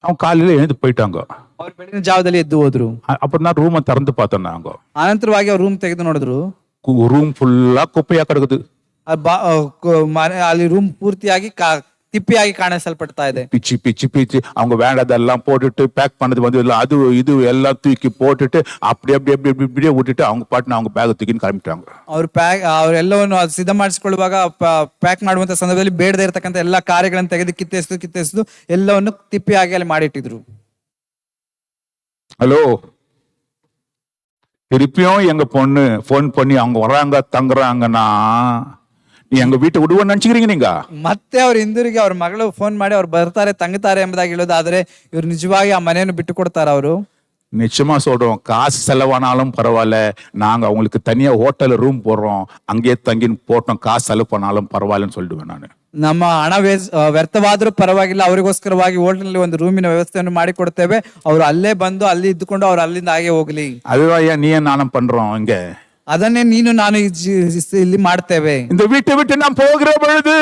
அவங்க காலையில எழுந்து போயிட்டாங்க. ಅವ್ರು ಬೆಳಗಿನ ಜಾವದಲ್ಲಿ ಎದ್ದು ಹೋದ್ರು. அப்புறம் நான் ரூமை திறந்து பார்த்தேன். நாங்க ಅನಂತರವಾಗಿ ಅವ್ರು ರೂಮ್ ತೆಗೆದು ನೋಡಿದ್ರು. ರೂಮ್ ಫುಲ್ಲಾ ಕುಪ್ಪೆಯಾ கிடக்குது. ಅಲ್ಲಿ ರೂಮ್ ಪೂರ್ತಿಯಾಗಿ ತಿಪ್ಪಿಯಾಗಿ ಕಾಣಿಸಲ್ಪಡ್ತಾ ಇದೆ. பிச்சு பிச்சு பிச்சு அவங்க வேண்டதெல்லாம் போட்டுட்டு பேக் பண்ணது வந்து அது இது எல்லாம் தூக்கி போட்டுட்டு அப்படியே விட்டுட்டு அவங்க பாட்டுன்னு அவங்க பேக் தூக்கின்னு கிளம்பிட்டாங்க. ಅವರೆಲ್ಲವನ್ನು ಸಿದ್ಧ ಮಾಡಿಸಿಕೊಳ್ಳುವಾಗ ಪ್ಯಾಕ್ ಮಾಡುವಂತ ಸಂದರ್ಭದಲ್ಲಿ ಬೇಡದೇ ಇರತಕ್ಕಂತ ಎಲ್ಲಾ ಕಾರ್ಯಗಳನ್ನು ತೆಗೆದು ಕಿತ್ತೆಸೆದು ಎಲ್ಲವನ್ನು ತಿಪ್ಪಿಯಾಗಿ ಅಲ್ಲಿ ಮಾಡಿಟ್ಟಿದ್ರು. ஹலோ, திருப்பியும் எங்க பொண்ணு போன் பண்ணி அவங்க வராங்க தங்குறாங்கன்னா நீ எங்க வீட்டை விடுவோன்னு நினைச்சுக்கிறீங்க நீங்க? ಮತ್ತೆ ಅವ್ರು ಹಿಂದಿರುಗಿ ಅವ್ರ ಮಗಳು ಫೋನ್ ಮಾಡಿ ಅವ್ರು ಬರ್ತಾರೆ ತಂಗುತ್ತಾರೆ ಎಂಬುದಾಗಿ ಹೇಳೋದಾದ್ರೆ ಇವ್ರು ನಿಜವಾಗಿ ಆ ಮನೆಯನ್ನು ಬಿಟ್ಟು ಕೊಡ್ತಾರ? ಅವರು நிச்சயமா சொல்றோம், காசு செலவானாலும் பரவாயில்ல, நாங்க அவங்களுக்கு தனியா ஹோட்டல்ல ரூம் போடுறோம், அங்கேயே தங்கின்னு போட்டோம், காசு செலவு பண்ணாலும் பரவாயில்லன்னு சொல்லிடுவேன் ನಾನು. ನಮ್ಮ ಹಣ ವ್ಯರ್ಥವಾದ್ರೂ ಪರವಾಗಿಲ್ಲ, ಅವರಿಗೋಸ್ಕರವಾಗಿ ಹೋಟೆಲ್ ಒಂದು ರೂಮಿನ ವ್ಯವಸ್ಥೆಯನ್ನು ಮಾಡಿಕೊಡ್ತೇವೆ, ಅವರು ಅಲ್ಲೇ ಬಂದು ಅಲ್ಲಿ ಇದ್ದುಕೊಂಡು ಅವ್ರು ಅಲ್ಲಿಂದ ಹಾಗೆ ಹೋಗ್ಲಿ. அதுதான் நீ நானும் பண்றோம் இங்க. ಅದನ್ನೇ ನೀನು ನಾನು ಇಲ್ಲಿ ಮಾಡ್ತೇವೆ. இந்த வீட்டை விட்டு நாம் போகிற பொழுது,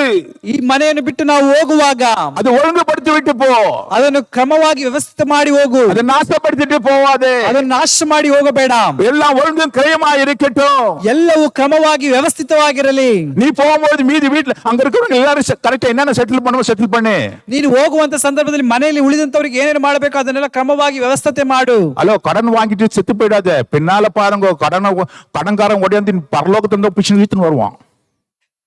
ಈ ಮನೆಯನ್ನು ಬಿಟ್ಟು ನಾವು ಹೋಗುವಾಗ அது ஒழுங்குபடுத்தி விட்டு போ. ಅದನ್ನು ಕ್ರಮವಾಗಿ ವ್ಯವಸ್ಥೆ ಮಾಡಿ ಹೋಗು. அதை நாசப்படுத்திட்டு போவாதே. ಅದನ್ನು ನಾಶ ಮಾಡಿ ಹೋಗಬೇಡ. எல்லாம் ஒழுங்கும் கிரயமா இருக்கட்டும். ಎಲ್ಲವೂ ಕ್ರಮವಾಗಿ ವ್ಯವಸ್ಥಿತವಾಗಿರಲಿ. நீ போகும்போது மீதி வீட்டுல அங்க இருக்கிறவங்க எல்லாரும் கரெக்டா என்னென்ன செட்டில் பண்ணுவோம் செட்டில் பண்ணு. ನೀನು ಹೋಗುವಂತ ಸಂದರ್ಭದಲ್ಲಿ ಮನೆಯಲ್ಲಿ ಉಳಿದಂತವರಿಗೆ ಏನೇನು ಮಾಡಬೇಕು ಅದನ್ನೆಲ್ಲ ಕ್ರಮವಾಗಿ ವ್ಯವಸ್ಥೆ ಮಾಡು. ಅಲೋ, ಕடன் வாங்கிட்டு செத்து போயிடாத. பின்னால பாருங்க கடன்காரன் ஓடியாந்து பரலோகத்துல பிடிச்சு வீட்டுன்னு வருவான்.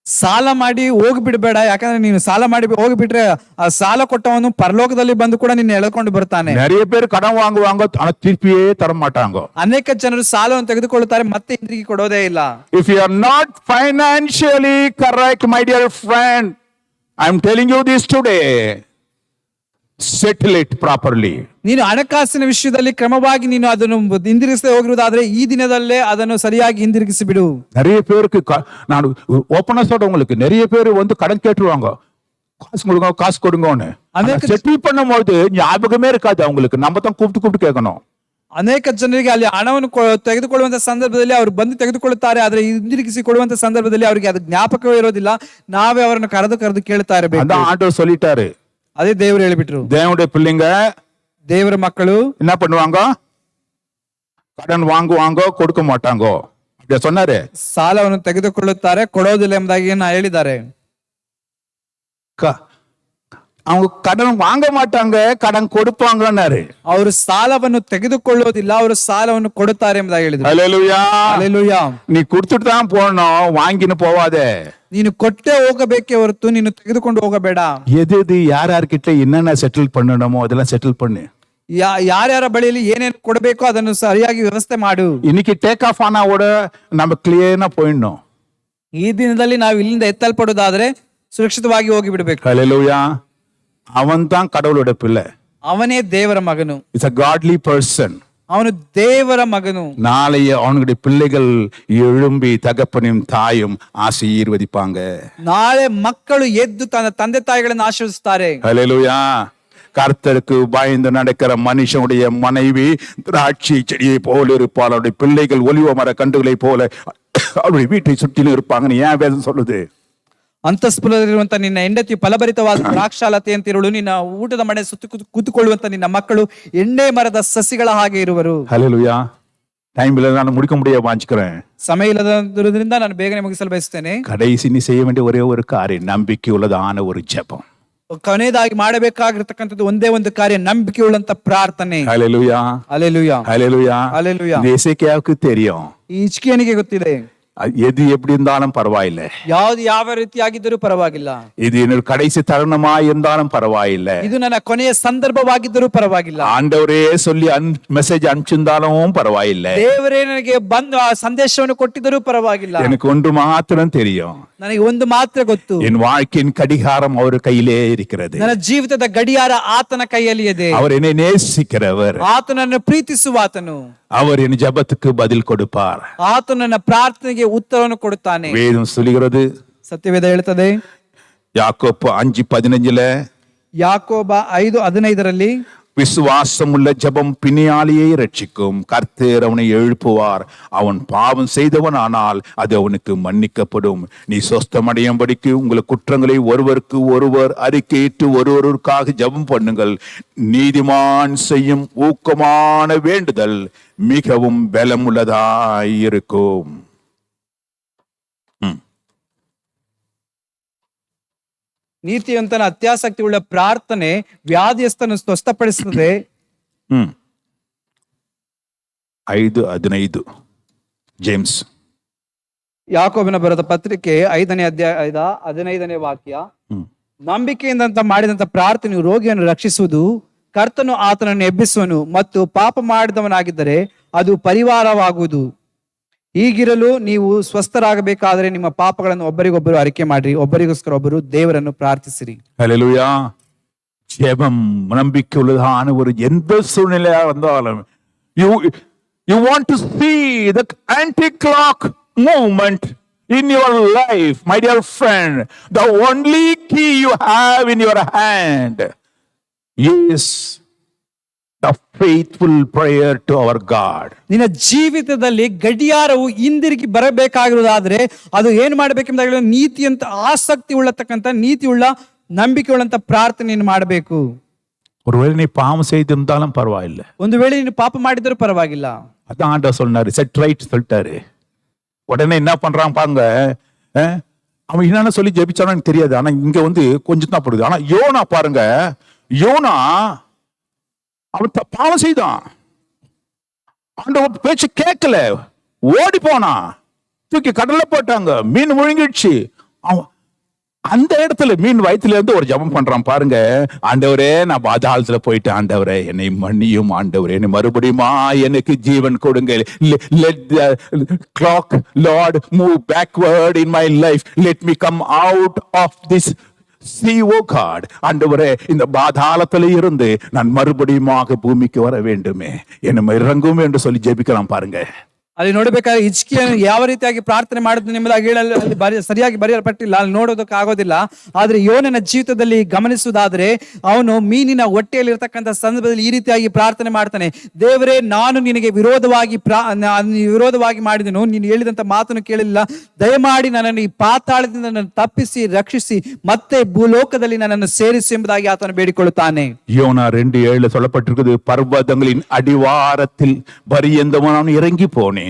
ಸಾಲ ಮಾಡಿ ಹೋಗ್ಬಿಡ್ಬೇಡ, ಯಾಕಂದ್ರೆ ನೀನು ಸಾಲ ಮಾಡಿ ಹೋಗ್ಬಿಟ್ರೆ ಆ ಸಾಲ ಕೊಟ್ಟವನು ಪರಲೋಕದಲ್ಲಿ ಬಂದು ಕೂಡ ನಿನ್ನ ಎಳ್ಕೊಂಡು ಬರ್ತಾನೆ. நிறைய பேர் கடன் வாங்குவாங்க, ஆனா திருப்பியே தர மாட்டாங்க. ಅನೇಕ ಜನರು ಸಾಲವನ್ನು ತೆಗೆದುಕೊಳ್ಳುತ್ತಾರೆ, ಮತ್ತೆ ಹಿಂದಿರುಗಿ ಕೊಡೋದೇ ಇಲ್ಲ. If you are not financially correct, my dear friend, I am telling you this today, settle it properly. ನೀನು ಹಣಕಾಸಿನ ವಿಷಯದಲ್ಲಿ ಕ್ರಮವಾಗಿ ನೀನು ಅದನ್ನು ಹಿಂದಿರುಗಿಸದೆ ಹೋಗಿರುವುದಾದ್ರೆ ಈ ದಿನದಲ್ಲೇ ಅದನ್ನು ಸರಿಯಾಗಿ ಹಿಂದಿರುಗಿಸಿ ಬಿಡು. நிறைய பேருக்கு நான் ஓப்பனா சொல்றேன், உங்களுக்கு நிறைய பேர் வந்து கடன் கேட்டுருவாங்க, காசு கொடுங்கன்னு. செட்டில் பண்ணும்போது ஞாபகமே இருக்காது அவங்களுக்கு, நம்ம தான் கூப்பிட்டு கேட்கணும். ಅನೇಕ ಜನರಿಗೆ ಅಲ್ಲಿ ಹಣವನ್ನು ತೆಗೆದುಕೊಳ್ಳುವಂತ ಸಂದರ್ಭದಲ್ಲಿ ಅವರು ಬಂದು ತೆಗೆದುಕೊಳ್ಳುತ್ತಾರೆ, ಆದ್ರೆ ಹಿಂದಿರುಗಿಸಿ ಕೊಡುವಂತ ಸಂದರ್ಭದಲ್ಲಿ ಅವರಿಗೆ ಅದು ಜ್ಞಾಪಕವೇ ಇರೋದಿಲ್ಲ. ನಾವೇ ಅವರನ್ನು ಕರೆದು ಕೇಳ್ತಾ ಇರಬೇಕು. அதான் ஆண்டவர் சொல்லிட்டாரு. ಅದೇ ದೇವರು ಹೇಳಿಬಿಟ್ರು. தேவனுடைய பிள்ளைங்க, ದೇವರ ಮಕ್ಕಳು என்ன பண்ணுவாங்க? கடன் வாங்குவாங்க, கொடுக்க மாட்டாங்க. அப்படியே சொன்னாரு. ಸಾಲವನ್ನು ತೆಗೆದುಕೊಳ್ಳುತ್ತಾರೆ, ಕೊಡೋದಿಲ್ಲ ಎಂಬುದಾಗಿ ಹೇಳಿದ್ದಾರೆ. அவங்க கடன் வாங்க மாட்டாங்க, கடன் கொடுப்பாங்கன்னாரு. ಅವರು ಸಾಲವನ್ನು ತೆಗೆದುಕೊಳ್ಳೋದಿಲ್ಲ, ಅವರು ಸಾಲವನ್ನು ಕೊಡುತ್ತಾರೆ ಎಂಬುದಾಗಿ ಹೇಳಿದ್ರು. ஹல்லேலூயா. ಹಲ್ಲೆಲೂಯಾ. நீ கொடுத்துட்டு தான் போகணும், வாங்கின்னு போவாதே. ನೀನು ಕೊಟ್ಟೆ ಹೋಗಬೇಕೇ ಹೊರತು ನೀನು ತೆಗೆದುಕೊಂಡು ಹೋಗಬೇಡ. எது யார்கிட்ட என்னென்ன செட்டில் பண்ணணுமோ அதெல்லாம் செட்டில் பண்ணு. ಯಾರ್ಯಾರ ಬಳಿಯಲ್ಲಿ ಏನೇನು ಕೊಡಬೇಕೋ ಅದನ್ನು ಸರಿಯಾಗಿ ವ್ಯವಸ್ಥೆ ಮಾಡು. இன்னைக்கு டேக் ஆஃப் ஆனா கூட நம்ம கிளியரா போயிடணும். ಈ ದಿನದಲ್ಲಿ ನಾವು ಇಲ್ಲಿಂದ ಎತ್ತಲ್ಪಡೋದಾದ್ರೆ ಸುರಕ್ಷಿತವಾಗಿ ಹೋಗಿ ಬಿಡಬೇಕು. ஹல்லேலூயா. அவன் தான் கடவுளோட பிள்ளை. ಅವನೇ ದೇವರ ಮಗನು. It's a godly person. ಅವನು ದೇವರ ಮಗನು. நாளைய அவனுடைய பிள்ளைகள் எழும்பி தகப்பனையும் தாயும் ஆசீர்வதிப்பாங்க. ನಾಳೆ ಮಕ್ಕಳು ಎದ್ದು ತನ್ನ ತಂದೆ ತಾಯಿಗಳನ್ನು ಆಶೀರ್ವದಿಸುತ್ತಾರೆ. ஹல்லேலூயா. கர்த்தருக்கு பயந்து நடக்கிற மனுஷனுடைய மனைவி திராட்சை செடியை போல இருப்பாள், அவருடைய பிள்ளைகள் ஒலிவ மர கண்டுகளை போல அவருடைய வீட்டை சுற்றிலும் இருப்பாங்கன்னு ஏன் வேதம் சொல்லுது? ಅಂತಸ್ಪುರದಲ್ಲಿರುವಂತ ನಿನ್ನ ಹೆಂಡತಿ ಫಲಭರಿತವಾದ ದ್ರಾಕ್ಷಾಲತೆಯಂತಿರುಳು, ನಿನ್ನ ಊಟದ ಮನೆ ಸುತ್ತ ಕೂತುಕೊಳ್ಳುವಂತ ನಿನ್ನ ಮಕ್ಕಳು ಎಣ್ಣೆ ಮರದ ಸಸಿಗಳ ಹಾಗೆ ಇರುವರು. ஹல்லேலூயா. டைம் இல்லை, நான் முடிக்க முடிய வாஞ்சிக்கிறேன். ಸಮಯ ಇಲ್ಲದಿರುವುದರಿಂದ ನಾನು ಬೇಗನೆ ಮುಗಿಸಲು ಬಯಸುತ್ತೇನೆ. கடைசி நீ செய்ய வேண்டிய ஒரே ஒரு காரியம் நம்பிக்கையுள்ளதான ஒரு ஜெபம். ಕೊನೆಯದಾಗಿ ಮಾಡಬೇಕಾಗಿರ್ತಕ್ಕಂಥದ್ದು ಒಂದೇ ಒಂದು ಕಾರ್ಯ, ನಂಬಿಕೆ ಉಳ್ಳಂತ ಪ್ರಾರ್ಥನೆ. ஹல்லேலூயா, ಹಲ್ಲೆಲೂಯಾ, ஹல்லேலூயா, ಹಲ್ಲೆಲೂಯಾ. இது எசேக்கியாவுக்கு தெரியும். ಈ ಹಿಜ್ಕೀಯನಿಗೆ ಗೊತ್ತಿದೆ, எது எப்படி இருந்தாலும் பரவாயில்லை, ಯಾವ್ದು ಯಾವ ರೀತಿಯಾಗಿದ್ದರೂ ಪರವಾಗಿಲ್ಲ, இது என்னோட கடைசி தருணமா இருந்தாலும் பரவாயில்லை, ಇದು ನನ್ನ ಕೊನೆಯ ಸಂದರ್ಭವಾಗಿದ್ದರೂ ಪರವಾಗಿಲ್ಲ, ஆண்டவரே சொல்லி மெசேஜ் அனுப்பிச்சிருந்தாலும் பரவாயில்லை, ದೇವರೇ ನನಗೆ ಬಂದು ಆ ಸಂದೇಶವನ್ನು ಕೊಟ್ಟಿದ್ದರೂ ಪರವಾಗಿಲ್ಲ, எனக்கு ஒன்று மாத்திரம் தெரியும், ನನಗೆ ಒಂದು ಮಾತ್ರ ಗೊತ್ತು, என் வாழ்க்கையின் கடிகாரம் அவர் கையிலே இருக்கிறது. ನನ್ನ ಜೀವಿತದ ಗಡಿಯಾರ ಆತನ ಕೈಯಲ್ಲಿ ಇದೆ. அவர் என்னை நேசிக்கிறவர், ಆತನನ್ನು ಪ್ರೀತಿಸುವಾತನು, அவர் என் ஜெபத்துக்கு பதில் கொடுப்பார். ಆತನು ನನ್ನ ಪ್ರಾರ್ಥನೆಗೆ ಉತ್ತರವನ್ನು ಕೊಡುತ್ತಾನೆ. வேதம் சொல்லுகிறது, ಸತ್ಯವೇದ ಹೇಳ್ತದೆ, யாக்கோப்பு 5:15 ಯಾಕೋಬ 5:15 விசுவாசமுள்ள ஜெபம் பிணியாளியை ரட்சிக்கும், கர்த்தர் அவனை எழுப்புவார், அவன் பாவம் செய்தவன் ஆனால் அது அவனுக்கு மன்னிக்கப்படும். நீ சொஸ்தமடையும்படிக்கு உங்கள் குற்றங்களை ஒருவருக்கு ஒருவர் அறிக்கையிட்டு ஒருவருக்காக ஜெபம் பண்ணுங்கள். நீதிமான் செய்யும் ஊக்கமான வேண்டுதல் மிகவும் பலமுள்ளதாயிருக்கும். ನೀತಿವಂತನ ಅತ್ಯಾಸಕ್ತಿ ಉಳ್ಳ ಪ್ರಾರ್ಥನೆ ವ್ಯಾಧಿಯಸ್ಥನ್ನು ಸ್ವಸ್ಥಪಡಿಸುತ್ತದೆ. 5:15 ಜೇಮ್ಸ್, ಯಾಕೋಬನ ಬರೆದ ಪತ್ರಿಕೆ 5ನೇ ಅಧ್ಯಾಯದ 15ನೇ ವಾಕ್ಯ. ನಂಬಿಕೆಯಿಂದ ಮಾಡಿದಂತ ಪ್ರಾರ್ಥನೆಯು ರೋಗಿಯನ್ನು ರಕ್ಷಿಸುವುದು, ಕರ್ತನು ಆತನನ್ನು ಎಬ್ಬಿಸುವನು ಮತ್ತು ಪಾಪ ಮಾಡಿದವನಾಗಿದ್ದರೆ ಅದು ಪರಿವಾರವಾಗುವುದು. ಹೀಗಿರಲು ನೀವು ಸ್ವಸ್ಥರಾಗಬೇಕಾದರೆ ನಿಮ್ಮ ಪಾಪಗಳನ್ನು ಒಬ್ಬರಿಗೊಬ್ಬರು ಅರಿಕೆ ಮಾಡಿರಿ, ಒಬ್ಬರಿಗೋಸ್ಕರ ಒಬ್ಬರು ದೇವರನ್ನು ಪ್ರಾರ್ಥಿಸಿರಿ. ஹல்லேலூயா. ஜெபம் நம்பிக்கையுள்ளதான ஒரு எந்த சூழ்நிலையா இருந்தாலும், you want to see the anti-clock movement in your life, my dear friend. The only key you have in your hand is the faithful prayer to our God. ನಿನ್ನ ಜೀವಿತದಲ್ಲಿ ಗಡಿಯಾರವು ಹಿಂದಿರುಗಿ ಬರಬೇಕಾಗಿರುವುದಾದ್ರೆ ಅದು ಏನ್ ಮಾಡ್ಬೇಕೆಂಬುದಾಗಲೇ ನೀತಿಯಂತ ಆಸಕ್ತಿ ಉಳ್ಳತಕ್ಕಂತ ನೀತಿ ಉಳ್ಳ ನಂಬಿಕೆ ಉಳ್ಳಂತ ಪ್ರಾರ್ಥನೆಯನ್ನು ಮಾಡಬೇಕು. ஒருவேளை நீ பாவம் செய்திருந்தாலும் பரவாயில்லை, ಒಂದು ವೇಳೆ ನೀನು ಪಾಪ ಮಾಡಿದರೂ ಪರವಾಗಿಲ್ಲ. அதான் ஆண்டவர் சொன்னாரு, செட் ரைட் சொல்லிட்டாரு. உடனே என்ன பண்றான் பாருங்க, அவன் என்னன்னு சொல்லி ஜெபிச்சானு எனக்கு தெரியாது, ஆனா இங்க கொஞ்சம் தான் படுது. ஆனா யோனா பாருங்க, யோனா அவன் பாவம் செய்தான், ஆண்டவர் பேச்சு கேட்கல, ஓடி போனான், தூக்கி கடல்ல போட்டாங்க, மீன் முழுங்கிடுச்சு. அவன் அந்த இடத்துல மீன் வயிற்றுல இருந்து ஒரு ஜெபம் பண்றான் பாருங்க, ஆண்டவரே நான் பாதாளத்துல போயிட்டு, ஆண்டவரே என்னை மன்னியும், ஆண்டவரே என்னை மறுபடியுமா எனக்கு ஜீவன் கொடுங்க. let the clock lord move backward in my life, let me come out of this sea, oh God. ஆண்டவரே இந்த பாதாளத்துல இருந்து நான் மறுபடியுமாக பூமிக்கு வர வேண்டுமே, என்னை இறங்கும் என்று சொல்லி ஜெபிக்கலாம் பாருங்க. ಅಲ್ಲಿ ನೋಡಬೇಕಾದ್ರೆ ಹಿಜ್ಕೀಯನು ಯಾವ ರೀತಿಯಾಗಿ ಪ್ರಾರ್ಥನೆ ಮಾಡಿದ್ದು ನಿಮ್ಮದಾಗಿ ಹೇಳಲು ಅಲ್ಲಿ ಸರಿಯಾಗಿ ಬರೆಯಲ್ಪಟ್ಟಿಲ್ಲ, ಅಲ್ಲಿ ನೋಡೋದಕ್ಕೆ ಆಗೋದಿಲ್ಲ. ಆದ್ರೆ ಯೋನನ ಜೀವಿತದಲ್ಲಿ ಗಮನಿಸುವುದಾದ್ರೆ ಅವನು ಮೀನಿನ ಹೊಟ್ಟೆಯಲ್ಲಿ ಇರತಕ್ಕಂಥ ಸಂದರ್ಭದಲ್ಲಿ ಈ ರೀತಿಯಾಗಿ ಪ್ರಾರ್ಥನೆ ಮಾಡ್ತಾನೆ, ದೇವರೇ ನಾನು ನಿನಗೆ ವಿರೋಧವಾಗಿ ಮಾಡಿದನು, ನೀನು ಹೇಳಿದಂತ ಮಾತನ್ನು ಕೇಳಲಿಲ್ಲ, ದಯಮಾಡಿ ನನ್ನನ್ನು ಈ ಪಾತಾಳದಿಂದ ನನ್ನನ್ನು ತಪ್ಪಿಸಿ ರಕ್ಷಿಸಿ ಮತ್ತೆ ಭೂಲೋಕದಲ್ಲಿ ನನ್ನನ್ನು ಸೇರಿಸಿ ಎಂಬುದಾಗಿ ಆತನು ಬೇಡಿಕೊಳ್ಳುತ್ತಾನೆ. யோனா 2:7 சொல்லப்பட்டிருக்குது, பர்வதங்களின் அடிவாரத்தில் பரியந்தவன் நான் இறங்கி போனேன்,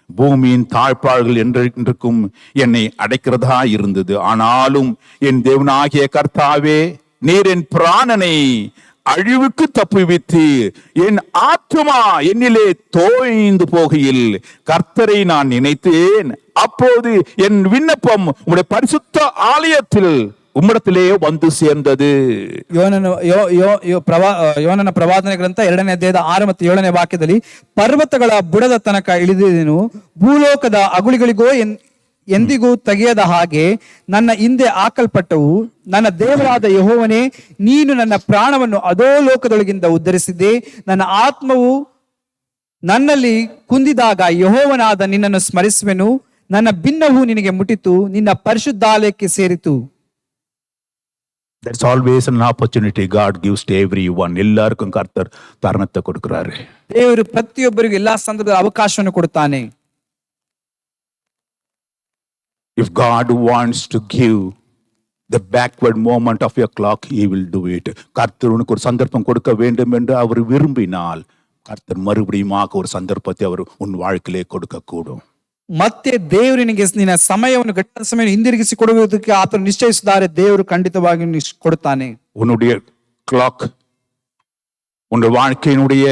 பூமியின் தாழ்பாள்கள் என்றைக்கும் என்னை அடைக்கிறதா இருந்தது, ஆனாலும் என் தேவனாகிய கர்த்தாவே நீர் என் பிராணனை அழிவுக்கு தப்புவித்து என் ஆத்துமா என்னிலே தோய்ந்து போகையில் கர்த்தரை நான் நினைத்தேன், அப்போது என் விண்ணப்பம் உம்முடைய பரிசுத்த ஆலயத்தில் ಉಮ್ಮಡತಿಲೇ ಬಂದು ಸೇರ್ந்தது. ಯೋನನ ಪ್ರವಾದನೆ ಗ್ರಂಥ 2ನೇ ಅಧ್ಯಾಯದ 6 ಮತ್ತು 7ನೇ ವಾಕ್ಯದಲ್ಲಿ, ಪರ್ವತಗಳ ಬುಡದ ತನಕ ಇಳಿದಿದೆನು, ಭೂಲೋಕದ ಅಗುಳಿಗಳಿಗೋ ಎಂದಿಗೂ ತೆಗೆಯದ ಹಾಗೆ ನನ್ನ ಹಿಂದೆ ಹಾಕಲ್ಪಟ್ಟವು. ನನ್ನ ದೇವರಾದ ಯೆಹೋವನೇ, ನೀನು ನನ್ನ ಪ್ರಾಣವನ್ನು ಅಧೋಲೋಕದೊಳಗಿಂದ ಉದ್ಧರಿಸಿದ್ದೆ. ನನ್ನ ಆತ್ಮವು ನನ್ನಲ್ಲಿ ಕುಂದಿದಾಗ ಯೆಹೋವನಾದ ನಿನ್ನನ್ನು ಸ್ಮರಿಸುವೆನು. ನನ್ನ ಭಿನ್ನವು ನಿನಗೆ ಮುಟ್ಟಿತು, ನಿನ್ನ ಪರಿಶುದ್ಧಾಲಯಕ್ಕೆ ಸೇರಿತು. That's always an opportunity God gives to everyone. எல்லாருக்கும் கர்த்தர் தருணத்தை கொடுக்கிறாரு. ದೇವರು ಪ್ರತಿಯೊಬ್ಬರಿಗೂ ಎಲ್ಲಾ ಸಂದರ್ಭದಲ್ಲಿ ಅವಕಾಶವನ್ನು ಕೊಡುತ್ತಾನೆ. If God wants to give the backward moment of your clock, he will do it. கர்த்தர் உனக்கு ஒரு சந்தர்ப்பம் கொடுக்க வேண்டும் என்று அவர் விரும்பினால் கர்த்தர் மறுபடியுமாக ஒரு சந்தர்ப்பத்தை அவர் உன் வாழ்க்கையிலே கொடுக்கக்கூடும். ಮತ್ತೆ ದೇವರು ನಿನಗೆ ನಿನ್ನ ಸಮಯವನ್ನು ಗಟ್ಟಿಯಾದ ಸಮಯ ಹಿಂದಿರುಗಿಸಿ ಕೊಡುವುದಕ್ಕೆ ಆತನು ನಿಶ್ಚಯಿಸಿದ್ದಾರೆ. ದೇವರು ಖಂಡಿತವಾಗಿ ಕೊಡುತ್ತಾನೆ. உன்னுடைய கிளாக், உன்னுடைய வாழ்க்கையினுடைய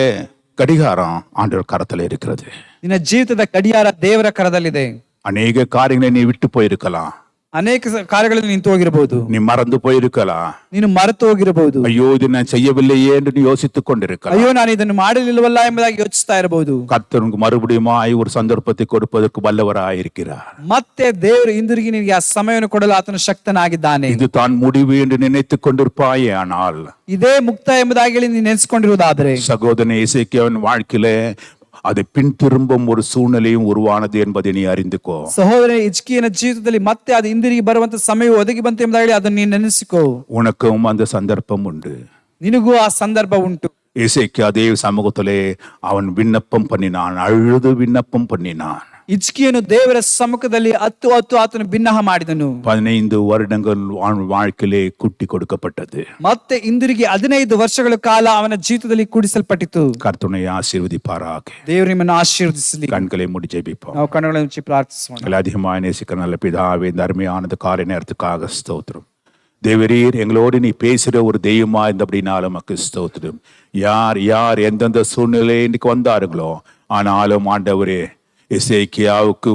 கடிகாரம் ஆண்டவர் கரத்தில் இருக்கிறது. ನಿನ್ನ ಜೀವಿತದ ಗಡಿಯಾರ ದೇವರ ಕರದಲ್ಲಿದೆ. அநேக காரியங்களை நீ விட்டு போயிருக்கலாம். ಅನೇಕ ಕಾರ್ಯಗಳಲ್ಲಿ ನಿಂತು ಹೋಗಿರಬಹುದು. நீ மறந்து போயிருக்கலாம். ನೀನು ಮರೆತು ಹೋಗಿರಬಹುದು. ஐயோ இது நான் செய்யவில்லையே என்று நீ யோசித்துக் கொண்டிருக்கலாம். ಅಯ್ಯೋ ನಾನು ಇದನ್ನು ಮಾಡಲಿಲ್ಲವಲ್ಲ ಎಂಬುದಾಗಿ ಯೋಚಿಸ್ತಾ ಇರಬಹುದು. கர்த்தர் உனக்கு மறுபடியுமாய் ஒரு சந்தர்ப்பத்தை கொடுப்பதற்கு வல்லவராயிருக்கிறார். ಮತ್ತೆ ದೇವರು ಹಿಂದಿರುಗಿ ನಿನಗೆ ಆ ಸಮಯವನ್ನು ಕೊಡಲು ಆತನು ಶಕ್ತನಾಗಿದ್ದಾನೆ. இது தான் முடிவு என்று நினைத்துக் கொண்டிருப்பாயே, ஆனால் ಇದೇ ಮುಕ್ತ ಎಂಬುದಾಗಿ ಹೇಳಿ ನೀನು ನೆನೆಸಿಕೊಂಡಿರುವುದಾದ್ರೆ சகோதரன் எசேக்கியாவின் வாழ்க்கையிலே அதை பின் திரும்பும் ஒரு சூழ்நிலையும் உருவானது என்பதை நீ அறிந்துக்கோ. ಸಹೋದರ ಹಿಜ್ಕೀಯನ ಜೀವಿತದಲ್ಲಿ ಮತ್ತೆ ಅದು ಹಿಂದಿರುಗಿ ಬರುವಂತ ಸಮಯವು ಒದಗಿ ಬಂತು ಎಂಬುದಾಗಿ ಹೇಳಿ ಅದನ್ನು ನೀನು ನೆನೆಸಿಕೋ. உனக்கும் அந்த சந்தர்ப்பம் உண்டு. ನಿನಗೂ ಆ ಸಂದರ್ಭ ಉಂಟು. எசேக்கியா தேவ சமூகத்திலே அவன் விண்ணப்பம் பண்ணினான், அழுது விண்ணப்பம் பண்ணினான். ಹಿಜ್ಕೀಯನು ದೇವರ ಸಮ್ಮುಖದಲ್ಲಿ ಹತ್ತು ಆತನು ಬಿನ್ನಹ ಮಾಡಿದನು. 15 வருடங்கள் அவன் வாழ்க்கையிலே குட்டி கொடுக்கப்பட்டது. ಮತ್ತೆ ಹಿಂದಿರುಗಿ 15 ವರ್ಷಗಳ ಕಾಲ ಅವನ ಜೀವಿತದಲ್ಲಿ ಕೂಡಿಸಲ್ಪಟ್ಟಿತು. கர்த்தனை ஆசீர்வதிப்பாராக. ದೇವರು ನಿಮ್ಮನ್ನು ಆಶೀರ್ವದಿಸಲಿ. கண்களை மூடி ஜெபிப்போம். ನಾವು ಕಣ್ಣುಗಳನ್ನು ಮುಚ್ಚಿ ಪ್ರಾರ್ಥಿಸೋಣ. அதிகமாக நேசிக்கிற நல்ல பிதாவே, இந்த அருமையானது காலை நேரத்துக்காக ஸ்தோத்திரம். தேவரீர், எங்களோடு நீ பேசுகிற ஒரு தெய்வமா இருந்தபடினாலும் நமக்கு ஸ்தோத்திரம். யார் யார் எந்தெந்த சூழ்நிலை இன்னைக்கு வந்தாருங்களோ, ஆனாலும் ஆண்டவரே எசேக்கியாவுக்கு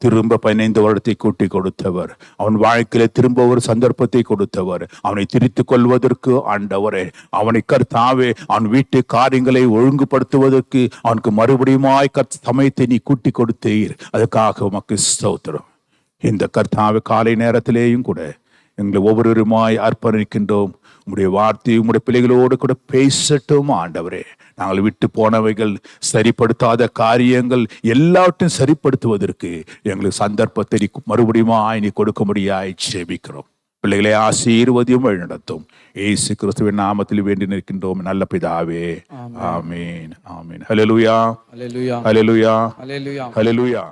திரும்ப 15 வருடத்தை கூட்டி கொடுத்தவர், அவன் வாழ்க்கையில திரும்ப ஒரு சந்தர்ப்பத்தை கொடுத்தவர், அவனை திரித்துக் கொள்வதற்கு ஆண்டவரே, அவனை கர்த்தாவே அவன் வீட்டு காரியங்களை ஒழுங்குபடுத்துவதற்கு அவனுக்கு மறுபடியுமாய் சமயத்தை நீ கூட்டி கொடுத்தீர். அதுக்காக உமக்கு ஸ்தோத்திரம். இந்த கர்த்தாவே காலை நேரத்திலேயும் கூட எங்களை ஒவ்வொருவருமாய் அர்ப்பணிக்கின்றோம். உங்களுடைய வார்த்தை உங்களுடைய பிள்ளைகளோடு கூட பேசட்டும் ஆண்டவரே. நாங்கள் விட்டு போனவைகள், சரிப்படுத்தாத காரியங்கள் எல்லாவற்றையும் சரிப்படுத்துவதற்கு எங்களுக்கு சந்தர்ப்பத்தை நீ மறுபடியுமாய் நீ கொடுக்க முடியாய் ஜெபிக்கிறோம். பிள்ளைகளை ஆசீர்வதியும் வழிநடத்தும். இயேசு கிறிஸ்துவின் நாமத்தில் வேண்டி நிற்கின்றோம் நல்ல பிதாவே. ஆமீன் ஆமீன். ஹல்லேலூயா ஹல்லேலூயா ஹல்லேலூயா ஹல்லேலூயா ஹல்லேலூயா.